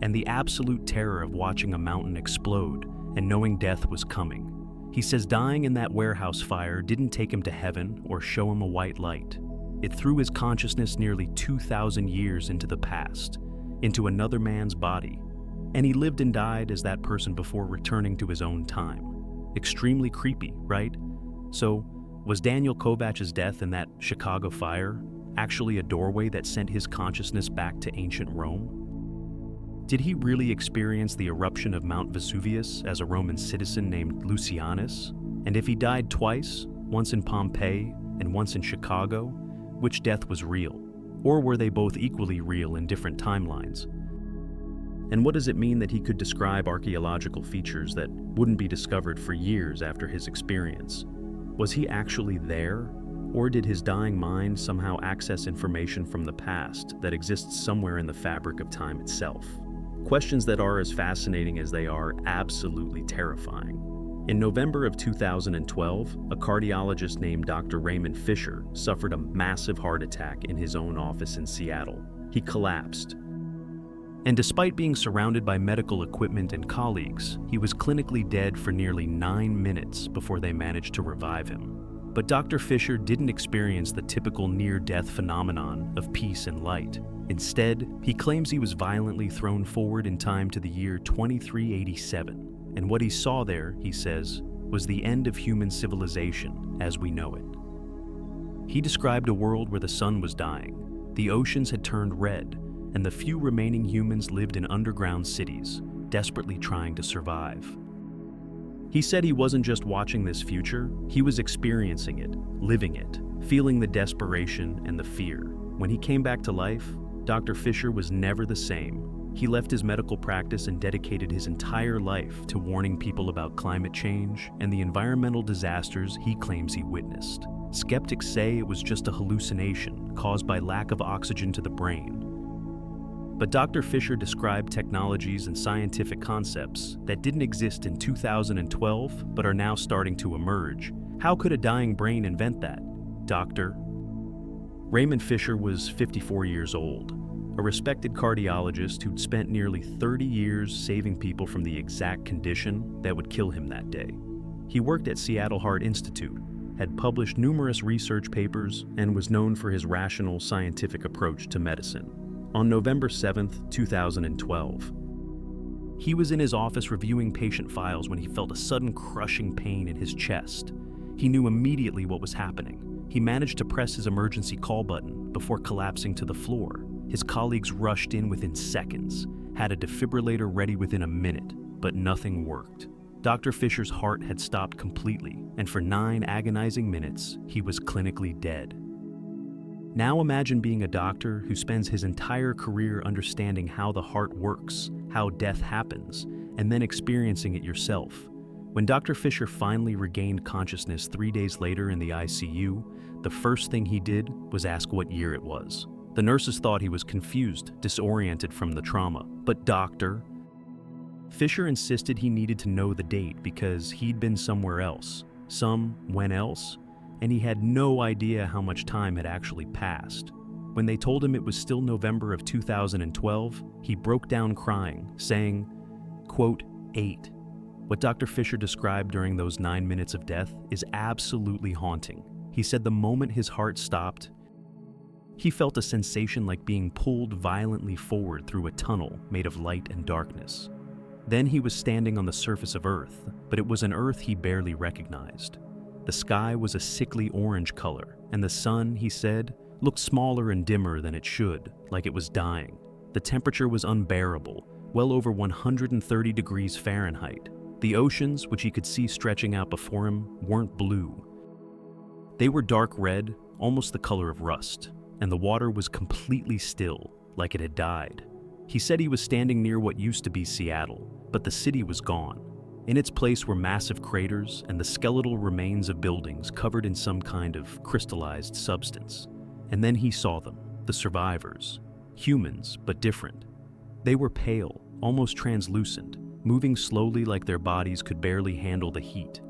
Speaker 1: and the absolute terror of watching a mountain explode and knowing death was coming. He says dying in that warehouse fire didn't take him to heaven or show him a white light. It threw his consciousness nearly 2,000 years into the past, into another man's body. And he lived and died as that person before returning to his own time. Extremely creepy, right? So, was Daniel Kovach's death in that Chicago fire actually a doorway that sent his consciousness back to ancient Rome? Did he really experience the eruption of Mount Vesuvius as a Roman citizen named Lucianus? And if he died twice, once in Pompeii and once in Chicago, which death was real? Or were they both equally real in different timelines? And what does it mean that he could describe archaeological features that wouldn't be discovered for years after his experience? Was he actually there? Or did his dying mind somehow access information from the past that exists somewhere in the fabric of time itself? Questions that are as fascinating as they are absolutely terrifying. In November of 2012, a cardiologist named Dr. Raymond Fisher suffered a massive heart attack in his own office in Seattle. He collapsed. And despite being surrounded by medical equipment and colleagues, he was clinically dead for nearly 9 minutes before they managed to revive him. But Dr. Fisher didn't experience the typical near-death phenomenon of peace and light. Instead, he claims he was violently thrown forward in time to the year 2387. And what he saw there, he says, was the end of human civilization as we know it. He described a world where the sun was dying, the oceans had turned red, and the few remaining humans lived in underground cities, desperately trying to survive. He said he wasn't just watching this future, he was experiencing it, living it, feeling the desperation and the fear. When he came back to life, Dr. Fisher was never the same. He left his medical practice and dedicated his entire life to warning people about climate change and the environmental disasters he claims he witnessed. Skeptics say it was just a hallucination caused by lack of oxygen to the brain. But Dr. Fisher described technologies and scientific concepts that didn't exist in 2012 but are now starting to emerge. How could a dying brain invent that, Doctor? Raymond Fisher was 54 years old, a respected cardiologist who'd spent nearly 30 years saving people from the exact condition that would kill him that day. He worked at Seattle Heart Institute, had published numerous research papers, and was known for his rational, scientific approach to medicine. On November 7, 2012, he was in his office reviewing patient files when he felt a sudden crushing pain in his chest. He knew immediately what was happening. He managed to press his emergency call button before collapsing to the floor. His colleagues rushed in within seconds, had a defibrillator ready within a minute, but nothing worked. Dr. Fisher's heart had stopped completely, and for 9 agonizing minutes, he was clinically dead. Now imagine being a doctor who spends his entire career understanding how the heart works, how death happens, and then experiencing it yourself. When Dr. Fisher finally regained consciousness 3 days later in the ICU, the first thing he did was ask what year it was. The nurses thought he was confused, disoriented from the trauma. But Dr. Fisher insisted he needed to know the date because he'd been somewhere else. When else? And he had no idea how much time had actually passed. When they told him it was still November of 2012, he broke down crying, saying, quote, 8. What Dr. Fisher described during those 9 minutes of death is absolutely haunting. He said the moment his heart stopped, he felt a sensation like being pulled violently forward through a tunnel made of light and darkness. Then he was standing on the surface of Earth, but it was an Earth he barely recognized. The sky was a sickly orange color, and the sun, he said, looked smaller and dimmer than it should, like it was dying. The temperature was unbearable, well over 130 degrees Fahrenheit. The oceans, which he could see stretching out before him, weren't blue. They were dark red, almost the color of rust, and the water was completely still, like it had died. He said he was standing near what used to be Seattle, but the city was gone. In its place were massive craters and the skeletal remains of buildings covered in some kind of crystallized substance. And then he saw them, the survivors. Humans, but different. They were pale, almost translucent, moving slowly like their bodies could barely handle the heat.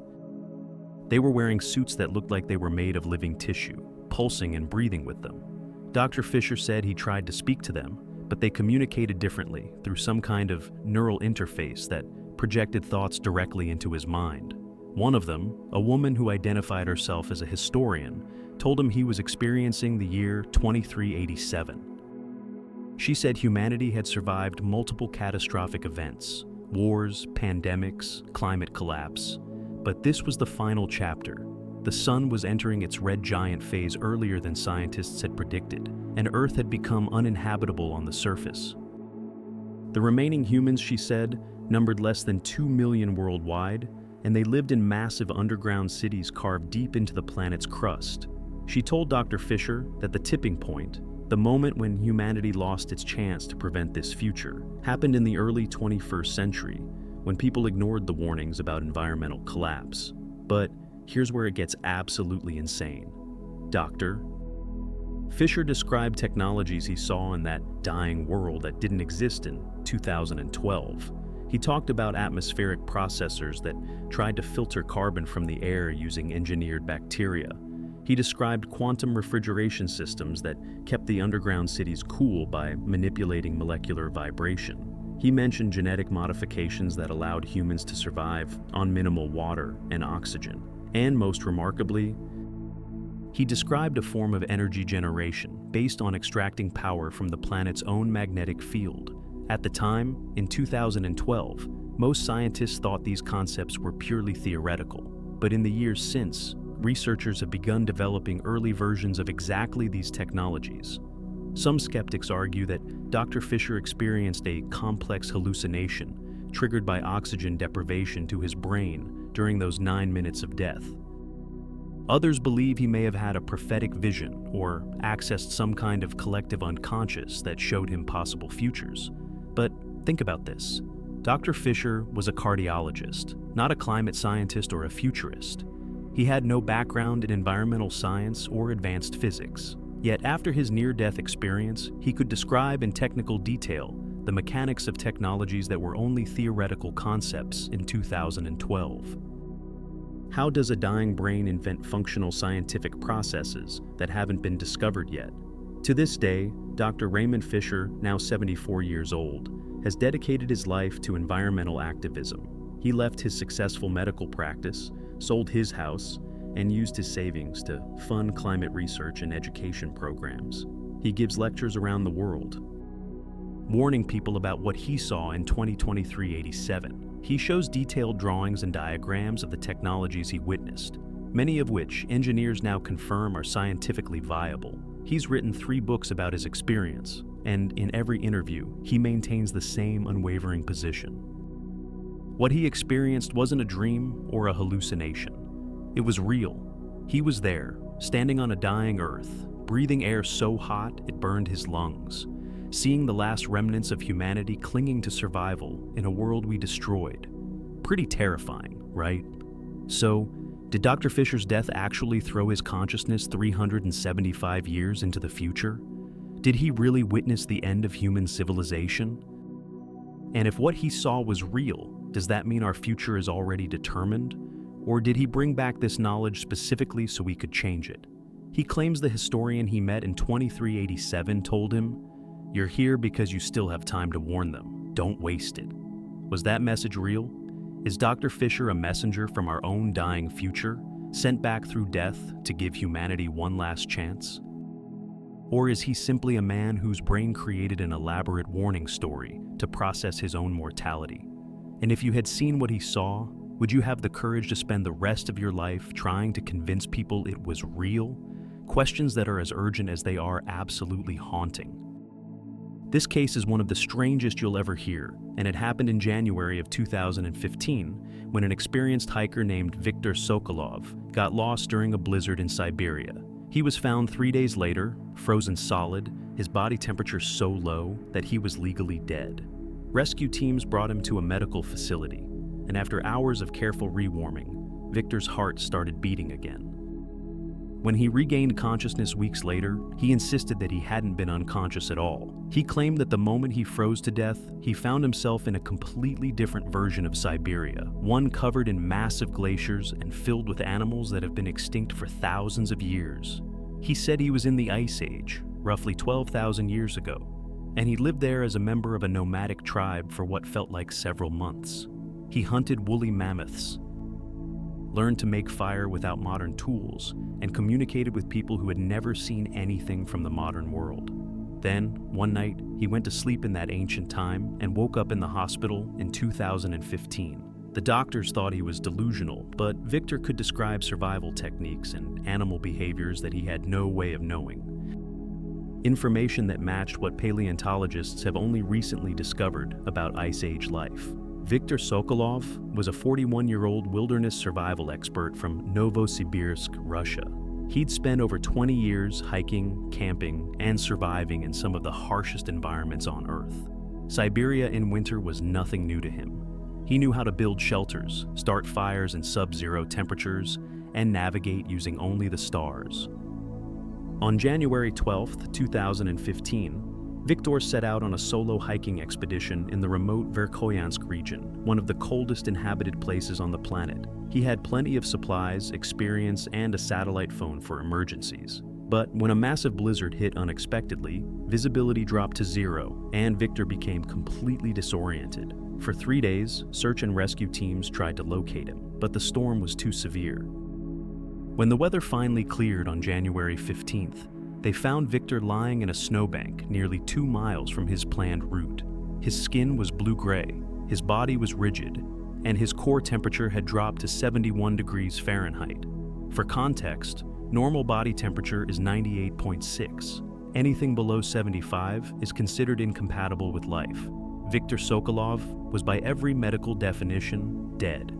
Speaker 1: They were wearing suits that looked like they were made of living tissue, pulsing and breathing with them. Dr. Fisher said he tried to speak to them, but they communicated differently through some kind of neural interface that projected thoughts directly into his mind. One of them, a woman who identified herself as a historian, told him he was experiencing the year 2387. She said humanity had survived multiple catastrophic events, wars, pandemics, climate collapse. But this was the final chapter. The sun was entering its red giant phase earlier than scientists had predicted, and Earth had become uninhabitable on the surface. The remaining humans, she said, numbered less than 2 million worldwide, and they lived in massive underground cities carved deep into the planet's crust. She told Dr. Fisher that the tipping point, the moment when humanity lost its chance to prevent this future, happened in the early 21st century, when people ignored the warnings about environmental collapse. But here's where it gets absolutely insane. Dr. Fisher described technologies he saw in that dying world that didn't exist in 2012. He talked about atmospheric processors that tried to filter carbon from the air using engineered bacteria. He described quantum refrigeration systems that kept the underground cities cool by manipulating molecular vibration. He mentioned genetic modifications that allowed humans to survive on minimal water and oxygen. And most remarkably, he described a form of energy generation based on extracting power from the planet's own magnetic field. At the time, in 2012, most scientists thought these concepts were purely theoretical. But in the years since, researchers have begun developing early versions of exactly these technologies. Some skeptics argue that Dr. Fisher experienced a complex hallucination triggered by oxygen deprivation to his brain during those 9 minutes of death. Others believe he may have had a prophetic vision or accessed some kind of collective unconscious that showed him possible futures. But think about this. Dr. Fisher was a cardiologist, not a climate scientist or a futurist. He had no background in environmental science or advanced physics. Yet after his near-death experience, he could describe in technical detail the mechanics of technologies that were only theoretical concepts in 2012. How does a dying brain invent functional scientific processes that haven't been discovered yet? To this day, Dr. Raymond Fisher, now 74 years old, has dedicated his life to environmental activism. He left his successful medical practice, sold his house, and used his savings to fund climate research and education programs. He gives lectures around the world, warning people about what he saw in 2023-87. He shows detailed drawings and diagrams of the technologies he witnessed, many of which engineers now confirm are scientifically viable. He's written 3 books about his experience, and in every interview, he maintains the same unwavering position. What he experienced wasn't a dream or a hallucination. It was real. He was there, standing on a dying Earth, breathing air so hot it burned his lungs, seeing the last remnants of humanity clinging to survival in a world we destroyed. Pretty terrifying, right? So, did Dr. Fisher's death actually throw his consciousness 375 years into the future? Did he really witness the end of human civilization? And if what he saw was real, does that mean our future is already determined? Or did he bring back this knowledge specifically so we could change it? He claims the historian he met in 2387 told him, "You're here because you still have time to warn them. Don't waste it." Was that message real? Is Dr. Fisher a messenger from our own dying future, sent back through death to give humanity one last chance? Or is he simply a man whose brain created an elaborate warning story to process his own mortality? And if you had seen what he saw, would you have the courage to spend the rest of your life trying to convince people it was real? Questions that are as urgent as they are absolutely haunting. This case is one of the strangest you'll ever hear, and it happened in January of 2015 when an experienced hiker named Viktor Sokolov got lost during a blizzard in Siberia. He was found 3 days later, frozen solid, his body temperature so low that he was legally dead. Rescue teams brought him to a medical facility, and after hours of careful rewarming, Victor's heart started beating again. When he regained consciousness weeks later, he insisted that he hadn't been unconscious at all. He claimed that the moment he froze to death, he found himself in a completely different version of Siberia, one covered in massive glaciers and filled with animals that have been extinct for thousands of years. He said he was in the Ice Age, roughly 12,000 years ago, and he lived there as a member of a nomadic tribe for what felt like several months. He hunted woolly mammoths, learned to make fire without modern tools, and communicated with people who had never seen anything from the modern world. Then, one night, he went to sleep in that ancient time and woke up in the hospital in 2015. The doctors thought he was delusional, but Victor could describe survival techniques and animal behaviors that he had no way of knowing. Information that matched what paleontologists have only recently discovered about Ice Age life. Viktor Sokolov was a 41-year-old wilderness survival expert from Novosibirsk, Russia. He'd spent over 20 years hiking, camping, and surviving in some of the harshest environments on Earth. Siberia in winter was nothing new to him. He knew how to build shelters, start fires in sub-zero temperatures, and navigate using only the stars. On January 12, 2015, Viktor set out on a solo hiking expedition in the remote Verkhoyansk region, one of the coldest inhabited places on the planet. He had plenty of supplies, experience, and a satellite phone for emergencies. But when a massive blizzard hit unexpectedly, visibility dropped to zero, and Viktor became completely disoriented. For 3 days, search and rescue teams tried to locate him, but the storm was too severe. When the weather finally cleared on January 15th, they found Viktor lying in a snowbank nearly 2 miles from his planned route. His skin was blue-gray, his body was rigid, and his core temperature had dropped to 71 degrees Fahrenheit. For context, normal body temperature is 98.6. Anything below 75 is considered incompatible with life. Viktor Sokolov was by every medical definition dead.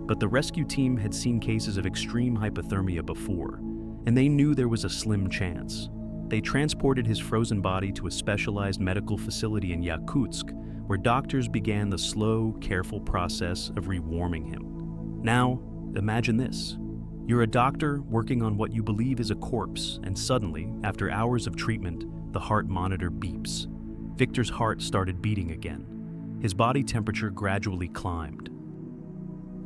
Speaker 1: But the rescue team had seen cases of extreme hypothermia before, and they knew there was a slim chance. They transported his frozen body to a specialized medical facility in Yakutsk, where doctors began the slow, careful process of rewarming him. Now, imagine this. You're a doctor working on what you believe is a corpse, and suddenly, after hours of treatment, the heart monitor beeps. Viktor's heart started beating again. His body temperature gradually climbed.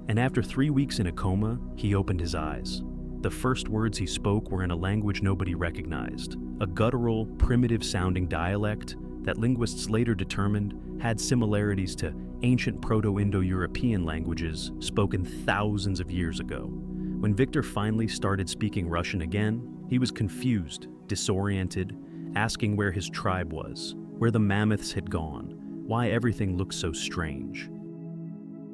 Speaker 1: And after 3 weeks in a coma, he opened his eyes. The first words he spoke were in a language nobody recognized, a guttural, primitive-sounding dialect that linguists later determined had similarities to ancient Proto-Indo-European languages spoken thousands of years ago. When Viktor finally started speaking Russian again, he was confused, disoriented, asking where his tribe was, where the mammoths had gone, why everything looked so strange.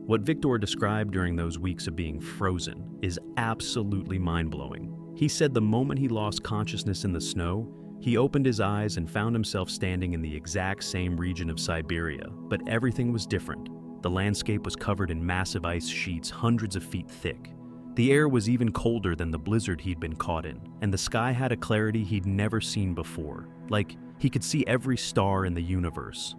Speaker 1: What Viktor described during those weeks of being frozen is absolutely mind-blowing. He said the moment he lost consciousness in the snow, he opened his eyes and found himself standing in the exact same region of Siberia, but everything was different. The landscape was covered in massive ice sheets hundreds of feet thick. The air was even colder than the blizzard he'd been caught in, and the sky had a clarity he'd never seen before, like he could see every star in the universe.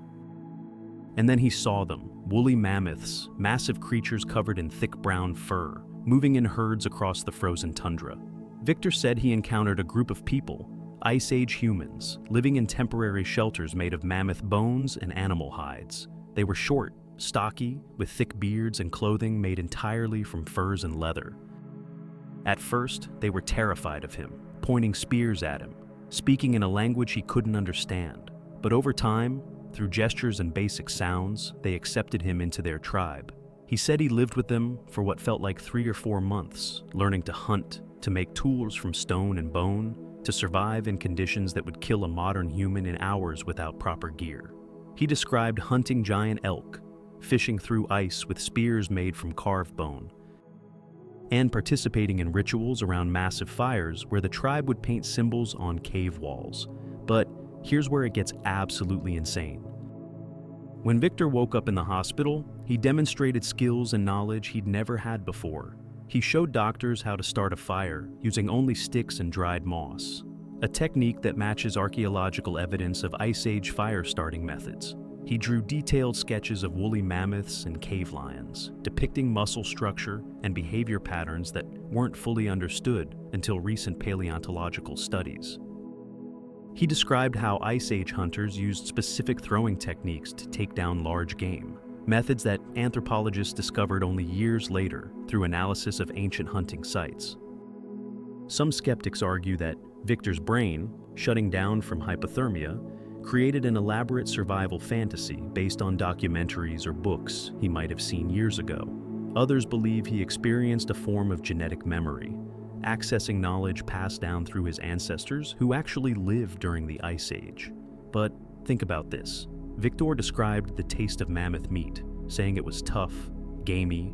Speaker 1: And then he saw them, woolly mammoths, massive creatures covered in thick brown fur, moving in herds across the frozen tundra. Viktor said he encountered a group of people, Ice Age humans, living in temporary shelters made of mammoth bones and animal hides. They were short, stocky, with thick beards and clothing made entirely from furs and leather. At first, they were terrified of him, pointing spears at him, speaking in a language he couldn't understand. But over time, through gestures and basic sounds, they accepted him into their tribe. He said he lived with them for what felt like 3 or 4 months, learning to hunt, to make tools from stone and bone, to survive in conditions that would kill a modern human in hours without proper gear. He described hunting giant elk, fishing through ice with spears made from carved bone, and participating in rituals around massive fires where the tribe would paint symbols on cave walls. But here's where it gets absolutely insane. When Viktor woke up in the hospital, he demonstrated skills and knowledge he'd never had before. He showed doctors how to start a fire using only sticks and dried moss, a technique that matches archaeological evidence of Ice Age fire-starting methods. He drew detailed sketches of woolly mammoths and cave lions, depicting muscle structure and behavior patterns that weren't fully understood until recent paleontological studies. He described how Ice Age hunters used specific throwing techniques to take down large game, methods that anthropologists discovered only years later through analysis of ancient hunting sites. Some skeptics argue that Viktor's brain, shutting down from hypothermia, created an elaborate survival fantasy based on documentaries or books he might have seen years ago. Others believe he experienced a form of genetic memory, accessing knowledge passed down through his ancestors who actually lived during the Ice Age. But think about this. Victor described the taste of mammoth meat, saying it was tough, gamey,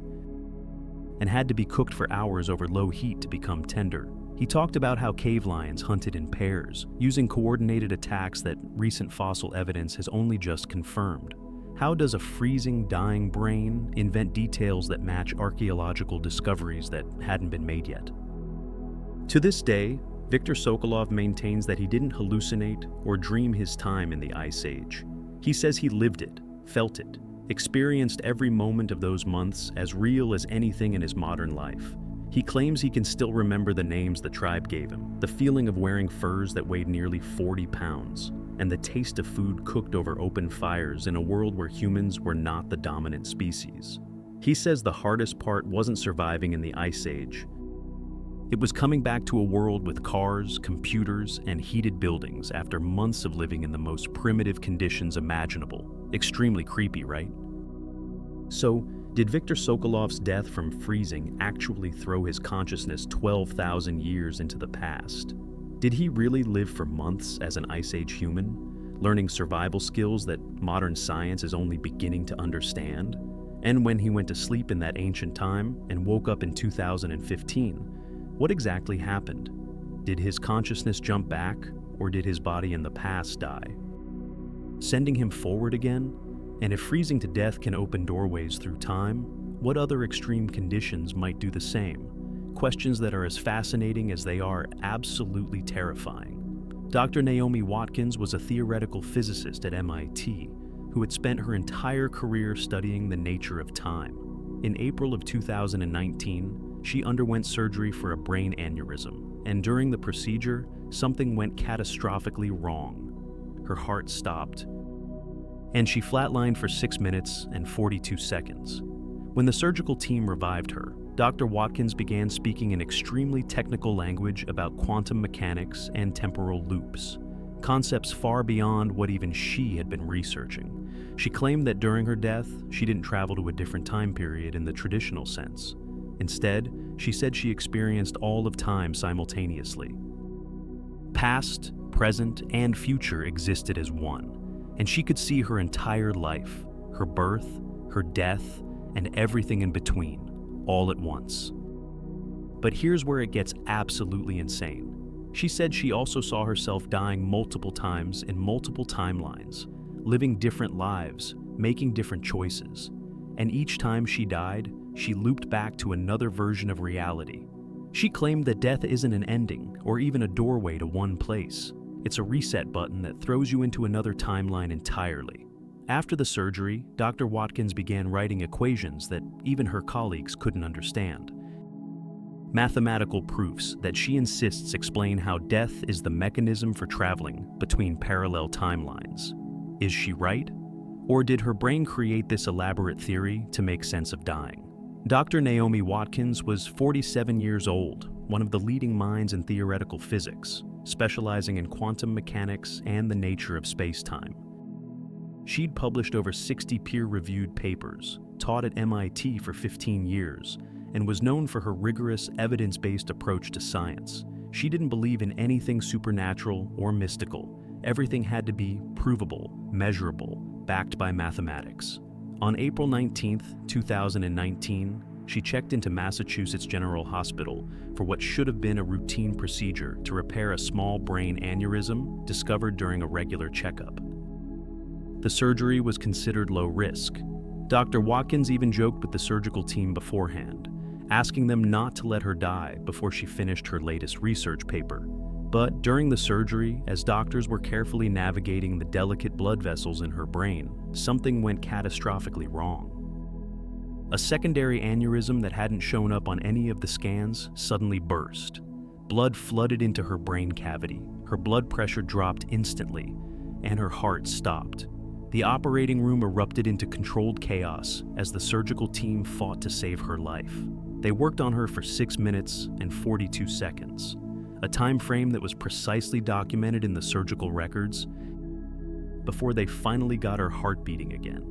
Speaker 1: and had to be cooked for hours over low heat to become tender. He talked about how cave lions hunted in pairs, using coordinated attacks that recent fossil evidence has only just confirmed. How does a freezing, dying brain invent details that match archaeological discoveries that hadn't been made yet? To this day, Viktor Sokolov maintains that he didn't hallucinate or dream his time in the Ice Age. He says he lived it, felt it, experienced every moment of those months as real as anything in his modern life. He claims he can still remember the names the tribe gave him, the feeling of wearing furs that weighed nearly 40 pounds, and the taste of food cooked over open fires in a world where humans were not the dominant species. He says the hardest part wasn't surviving in the Ice Age. It was coming back to a world with cars, computers, and heated buildings after months of living in the most primitive conditions imaginable. Extremely creepy, right? So, did Viktor Sokolov's death from freezing actually throw his consciousness 12,000 years into the past? Did he really live for months as an Ice Age human, learning survival skills that modern science is only beginning to understand? And when he went to sleep in that ancient time and woke up in 2015, what exactly happened? Did his consciousness jump back, or did his body in the past die, sending him forward again? And if freezing to death can open doorways through time, what other extreme conditions might do the same? Questions that are as fascinating as they are absolutely terrifying. Dr. Naomi Watkins was a theoretical physicist at MIT who had spent her entire career studying the nature of time. In April of 2019, she underwent surgery for a brain aneurysm, and during the procedure, something went catastrophically wrong. Her heart stopped, and she flatlined for 6 minutes and 42 seconds. When the surgical team revived her, Dr. Watkins began speaking in extremely technical language about quantum mechanics and temporal loops, concepts far beyond what even she had been researching. She claimed that during her death, she didn't travel to a different time period in the traditional sense. Instead, she said she experienced all of time simultaneously. Past, present, and future existed as one, and she could see her entire life, her birth, her death, and everything in between, all at once. But here's where it gets absolutely insane. She said she also saw herself dying multiple times in multiple timelines, living different lives, making different choices. And each time she died, she looped back to another version of reality. She claimed that death isn't an ending or even a doorway to one place. It's a reset button that throws you into another timeline entirely. After the surgery, Dr. Watkins began writing equations that even her colleagues couldn't understand. Mathematical proofs that she insists explain how death is the mechanism for traveling between parallel timelines. Is she right? Or did her brain create this elaborate theory to make sense of dying? Dr. Naomi Watkins was 47 years old, one of the leading minds in theoretical physics, specializing in quantum mechanics and the nature of space-time. She'd published over 60 peer-reviewed papers, taught at MIT for 15 years, and was known for her rigorous, evidence-based approach to science. She didn't believe in anything supernatural or mystical. Everything had to be provable, measurable, backed by mathematics. On April 19, 2019, she checked into Massachusetts General Hospital for what should have been a routine procedure to repair a small brain aneurysm discovered during a regular checkup. The surgery was considered low risk. Dr. Watkins even joked with the surgical team beforehand, asking them not to let her die before she finished her latest research paper. But during the surgery, as doctors were carefully navigating the delicate blood vessels in her brain, something went catastrophically wrong. A secondary aneurysm that hadn't shown up on any of the scans suddenly burst. Blood flooded into her brain cavity, her blood pressure dropped instantly, and her heart stopped. The operating room erupted into controlled chaos as the surgical team fought to save her life. They worked on her for 6 minutes and 42 seconds, a time frame that was precisely documented in the surgical records, before they finally got her heart beating again.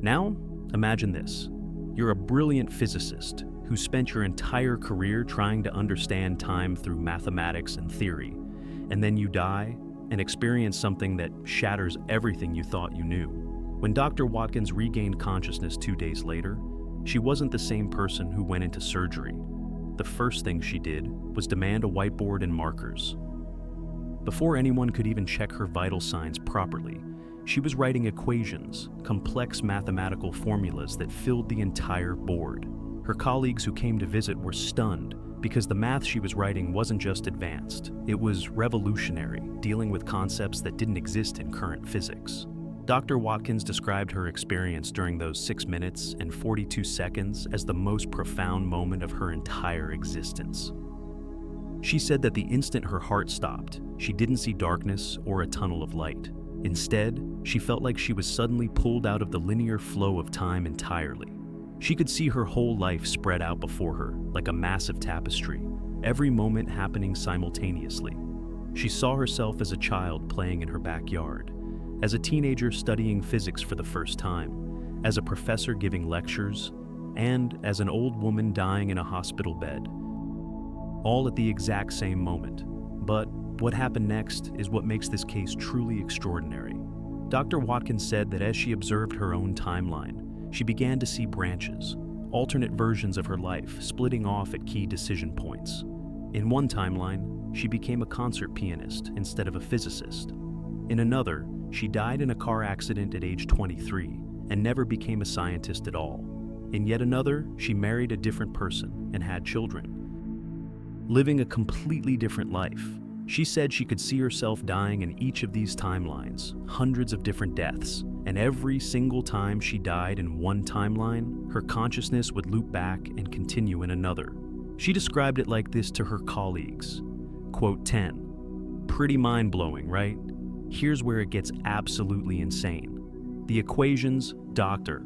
Speaker 1: Now, imagine this. You're a brilliant physicist who spent your entire career trying to understand time through mathematics and theory, and then you die and experience something that shatters everything you thought you knew. When Dr. Watkins regained consciousness 2 days later, she wasn't the same person who went into surgery. The first thing she did was demand a whiteboard and markers. Before anyone could even check her vital signs properly, she was writing equations, complex mathematical formulas that filled the entire board. Her colleagues who came to visit were stunned because the math she was writing wasn't just advanced, it was revolutionary, dealing with concepts that didn't exist in current physics. Dr. Watkins described her experience during those 6 minutes and 42 seconds as the most profound moment of her entire existence. She said that the instant her heart stopped, she didn't see darkness or a tunnel of light. Instead, she felt like she was suddenly pulled out of the linear flow of time entirely. She could see her whole life spread out before her, like a massive tapestry, every moment happening simultaneously. She saw herself as a child playing in her backyard, as a teenager studying physics for the first time, as a professor giving lectures, and as an old woman dying in a hospital bed. All at the exact same moment. But what happened next is what makes this case truly extraordinary. Dr. Watkins said that as she observed her own timeline, she began to see branches, alternate versions of her life splitting off at key decision points. In one timeline, she became a concert pianist instead of a physicist. In another, she died in a car accident at age 23 and never became a scientist at all. In yet another, she married a different person and had children, living a completely different life. She said she could see herself dying in each of these timelines, hundreds of different deaths, and every single time she died in one timeline, her consciousness would loop back and continue in another. She described it like this to her colleagues, quote 10, "Pretty mind-blowing, right? Here's where it gets absolutely insane. The equations, doctor."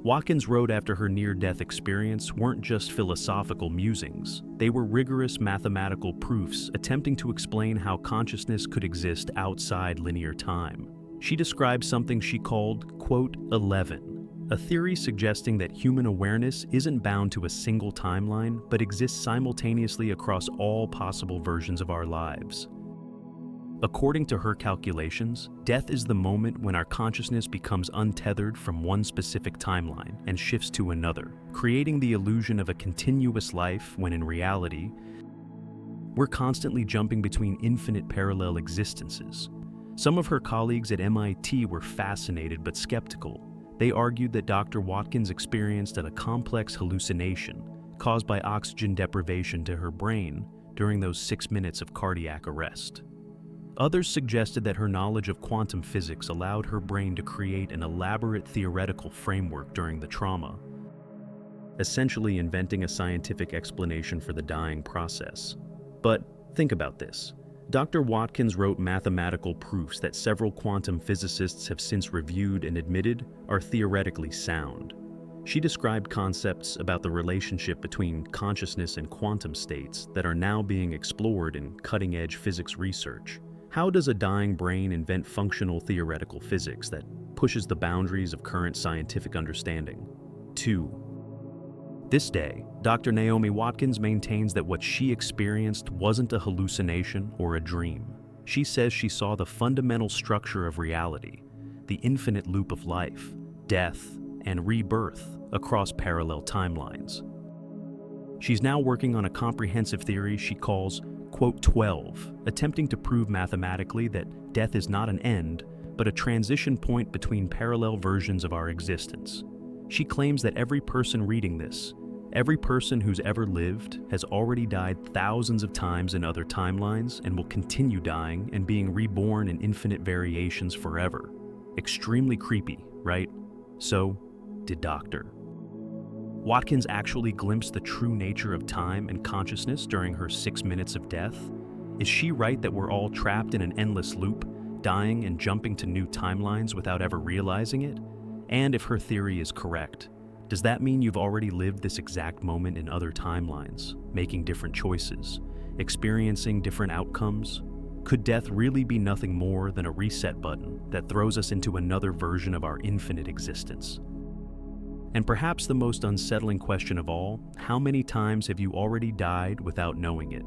Speaker 1: Watkins wrote after her near-death experience weren't just philosophical musings. They were rigorous mathematical proofs attempting to explain how consciousness could exist outside linear time. She described something she called, quote, 11, a theory suggesting that human awareness isn't bound to a single timeline, but exists simultaneously across all possible versions of our lives. According to her calculations, death is the moment when our consciousness becomes untethered from one specific timeline and shifts to another, creating the illusion of a continuous life when in reality, we're constantly jumping between infinite parallel existences. Some of her colleagues at MIT were fascinated but skeptical. They argued that Dr. Watkins experienced a complex hallucination caused by oxygen deprivation to her brain during those 6 minutes of cardiac arrest. Others suggested that her knowledge of quantum physics allowed her brain to create an elaborate theoretical framework during the trauma, essentially inventing a scientific explanation for the dying process. But think about this. Dr. Watkins wrote mathematical proofs that several quantum physicists have since reviewed and admitted are theoretically sound. She described concepts about the relationship between consciousness and quantum states that are now being explored in cutting-edge physics research. How does a dying brain invent functional theoretical physics that pushes the boundaries of current scientific understanding? 2. This day, Dr. Naomi Watkins maintains that what she experienced wasn't a hallucination or a dream. She says she saw the fundamental structure of reality, the infinite loop of life, death, and rebirth across parallel timelines. She's now working on a comprehensive theory she calls, quote, 12, attempting to prove mathematically that death is not an end, but a transition point between parallel versions of our existence. She claims that every person reading this, every person who's ever lived, has already died thousands of times in other timelines and will continue dying and being reborn in infinite variations forever. Extremely creepy, right? So, did Dr. Watkins actually glimpse the true nature of time and consciousness during her 6 minutes of death? Is she right that we're all trapped in an endless loop, dying and jumping to new timelines without ever realizing it? And if her theory is correct, does that mean you've already lived this exact moment in other timelines, making different choices, experiencing different outcomes? Could death really be nothing more than a reset button that throws us into another version of our infinite existence? And perhaps the most unsettling question of all, how many times have you already died without knowing it?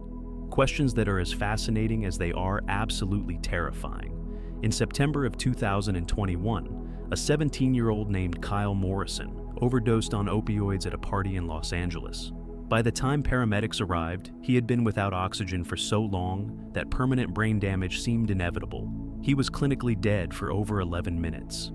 Speaker 1: Questions that are as fascinating as they are absolutely terrifying. In September of 2021, a 17-year-old named Kyle Morrison overdosed on opioids at a party in Los Angeles. By the time paramedics arrived, he had been without oxygen for so long that permanent brain damage seemed inevitable. He was clinically dead for over 11 minutes.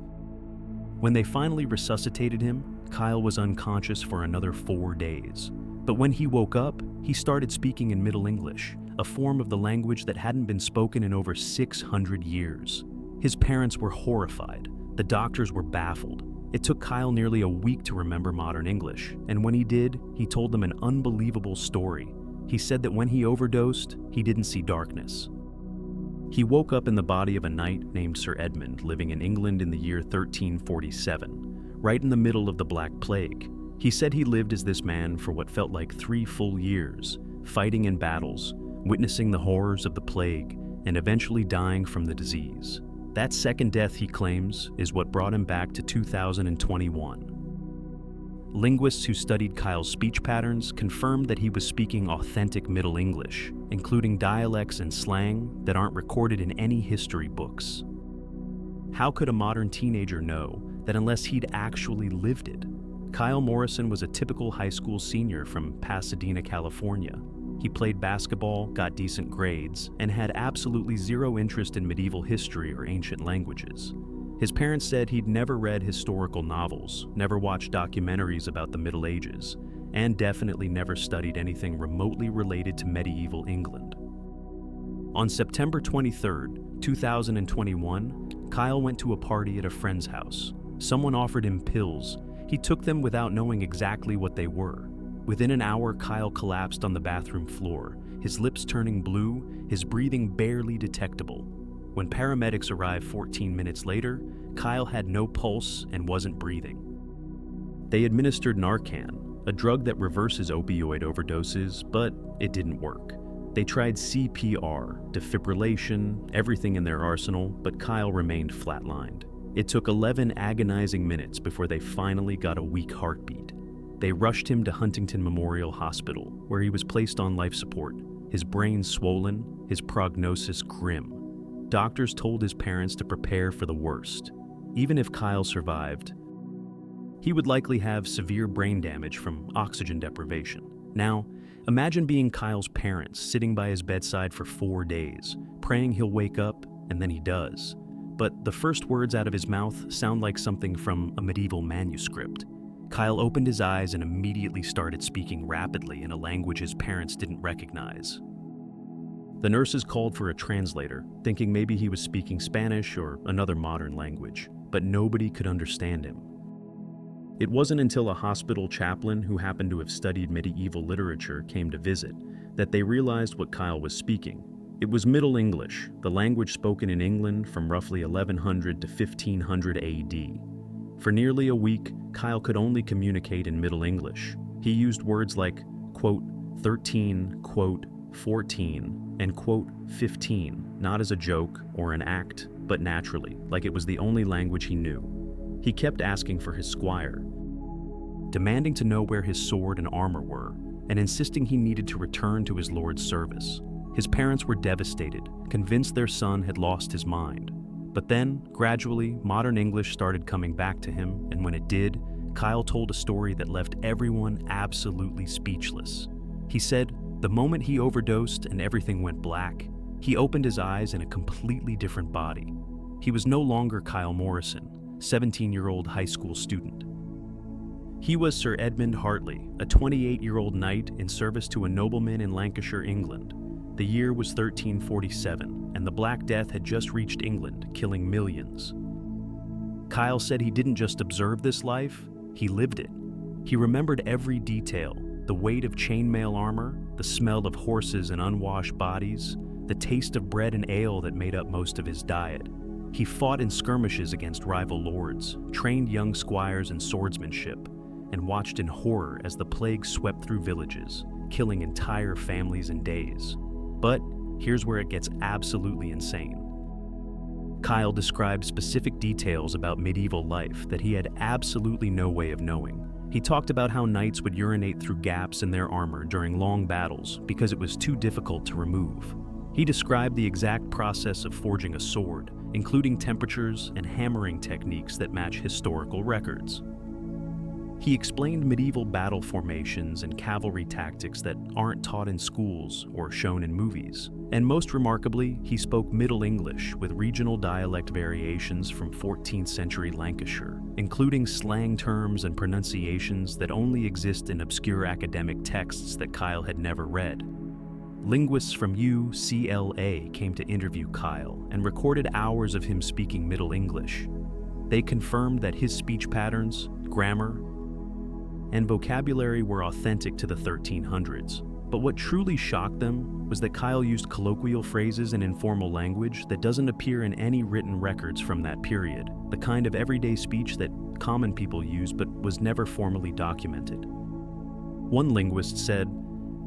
Speaker 1: When they finally resuscitated him, Kyle was unconscious for another 4 days. But when he woke up, he started speaking in Middle English, a form of the language that hadn't been spoken in over 600 years. His parents were horrified. The doctors were baffled. It took Kyle nearly a week to remember modern English, and when he did, he told them an unbelievable story. He said that when he overdosed, he didn't see darkness. He woke up in the body of a knight named Sir Edmund, living in England in the year 1347, right in the middle of the Black Plague. He said he lived as this man for what felt like 3 full years, fighting in battles, witnessing the horrors of the plague, and eventually dying from the disease. That second death, he claims, is what brought him back to 2021. Linguists who studied Kyle's speech patterns confirmed that he was speaking authentic Middle English, including dialects and slang that aren't recorded in any history books. How could a modern teenager know that unless he'd actually lived it? Kyle Morrison was a typical high school senior from Pasadena, California. He played basketball, got decent grades, and had absolutely zero interest in medieval history or ancient languages. His parents said he'd never read historical novels, never watched documentaries about the Middle Ages, and definitely never studied anything remotely related to medieval England. On September 23, 2021, Kyle went to a party at a friend's house. Someone offered him pills. He took them without knowing exactly what they were. Within an hour, Kyle collapsed on the bathroom floor, his lips turning blue, his breathing barely detectable. When paramedics arrived 14 minutes later, Kyle had no pulse and wasn't breathing. They administered Narcan, a drug that reverses opioid overdoses, but it didn't work. They tried CPR, defibrillation, everything in their arsenal, but Kyle remained flatlined. It took 11 agonizing minutes before they finally got a weak heartbeat. They rushed him to Huntington Memorial Hospital, where he was placed on life support, his brain swollen, his prognosis grim. Doctors told his parents to prepare for the worst. Even if Kyle survived, he would likely have severe brain damage from oxygen deprivation. Now, imagine being Kyle's parents, sitting by his bedside for 4 days, praying he'll wake up, and then he does. But the first words out of his mouth sound like something from a medieval manuscript. Kyle opened his eyes and immediately started speaking rapidly in a language his parents didn't recognize. The nurses called for a translator, thinking maybe he was speaking Spanish or another modern language, but nobody could understand him. It wasn't until a hospital chaplain who happened to have studied medieval literature came to visit that they realized what Kyle was speaking. It was Middle English, the language spoken in England from roughly 1100 to 1500 AD. For nearly a week, Kyle could only communicate in Middle English. He used words like, quote, 13, quote, 14, and quote, 15, not as a joke or an act, but naturally, like it was the only language he knew. He kept asking for his squire, demanding to know where his sword and armor were, and insisting he needed to return to his lord's service. His parents were devastated, convinced their son had lost his mind. But then, gradually, modern English started coming back to him, and when it did, Kyle told a story that left everyone absolutely speechless. He said, the moment he overdosed and everything went black, he opened his eyes in a completely different body. He was no longer Kyle Morrison, 17-year-old high school student. He was Sir Edmund Hartley, a 28-year-old knight in service to a nobleman in Lancashire, England. The year was 1347, and the Black Death had just reached England, killing millions. Kyle said he didn't just observe this life, he lived it. He remembered every detail, the weight of chainmail armor, the smell of horses and unwashed bodies, the taste of bread and ale that made up most of his diet. He fought in skirmishes against rival lords, trained young squires in swordsmanship, and watched in horror as the plague swept through villages, killing entire families in days. But here's where it gets absolutely insane. Kyle described specific details about medieval life that he had absolutely no way of knowing. He talked about how knights would urinate through gaps in their armor during long battles because it was too difficult to remove. He described the exact process of forging a sword, including temperatures and hammering techniques that match historical records. He explained medieval battle formations and cavalry tactics that aren't taught in schools or shown in movies. And most remarkably, he spoke Middle English with regional dialect variations from 14th century Lancashire, including slang terms and pronunciations that only exist in obscure academic texts that Kyle had never read. Linguists from UCLA came to interview Kyle and recorded hours of him speaking Middle English. They confirmed that his speech patterns, grammar, and vocabulary were authentic to the 1300s. But what truly shocked them was that Kyle used colloquial phrases and informal language that doesn't appear in any written records from that period, the kind of everyday speech that common people use but was never formally documented. One linguist said,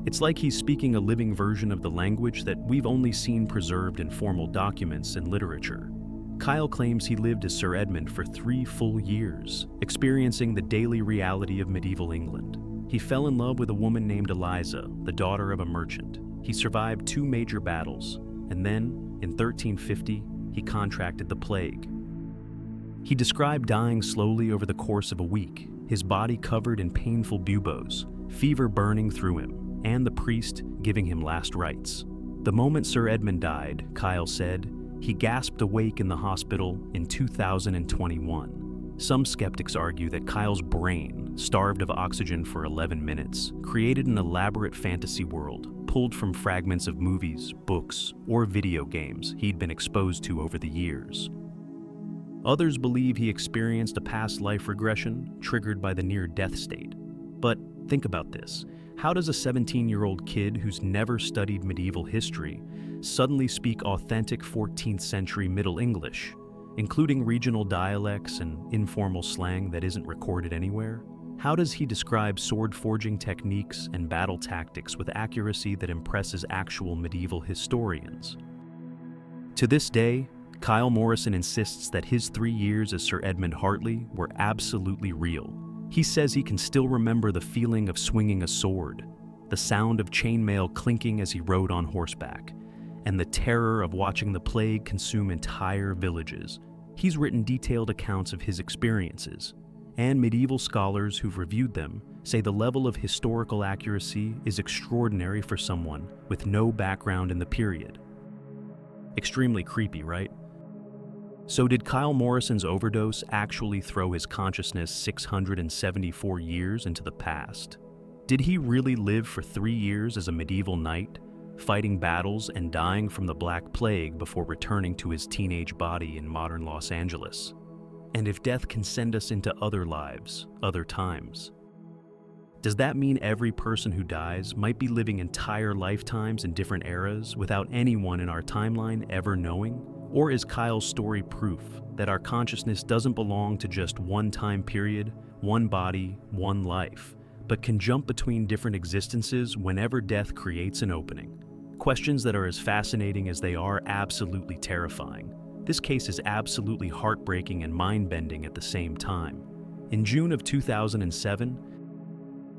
Speaker 1: "It's like he's speaking a living version of the language that we've only seen preserved in formal documents and literature." Kyle claims he lived as Sir Edmund for 3 full years, experiencing the daily reality of medieval England. He fell in love with a woman named Eliza, the daughter of a merchant. He survived 2 major battles, and then, in 1350, he contracted the plague. He described dying slowly over the course of a week, his body covered in painful buboes, fever burning through him, and the priest giving him last rites. The moment Sir Edmund died, Kyle said, he gasped awake in the hospital in 2021. Some skeptics argue that Kyle's brain, starved of oxygen for 11 minutes, created an elaborate fantasy world pulled from fragments of movies, books, or video games he'd been exposed to over the years. Others believe he experienced a past life regression triggered by the near-death state. But think about this. How does a 17-year-old kid who's never studied medieval history suddenly speak authentic 14th century Middle English, including regional dialects and informal slang that isn't recorded anywhere? How does he describe sword forging techniques and battle tactics with accuracy that impresses actual medieval historians? To this day, Kyle Morrison insists that his 3 years as Sir Edmund Hartley were absolutely real. He says he can still remember the feeling of swinging a sword, the sound of chainmail clinking as he rode on horseback, and the terror of watching the plague consume entire villages. He's written detailed accounts of his experiences, and medieval scholars who've reviewed them say the level of historical accuracy is extraordinary for someone with no background in the period. Extremely creepy, right? So did Kyle Morrison's overdose actually throw his consciousness 674 years into the past? Did he really live for 3 years as a medieval knight, fighting battles and dying from the Black Plague before returning to his teenage body in modern Los Angeles? And if death can send us into other lives, other times, does that mean every person who dies might be living entire lifetimes in different eras without anyone in our timeline ever knowing? Or is Kyle's story proof that our consciousness doesn't belong to just one time period, one body, one life, but can jump between different existences whenever death creates an opening? Questions that are as fascinating as they are absolutely terrifying. This case is absolutely heartbreaking and mind-bending at the same time. In June of 2007,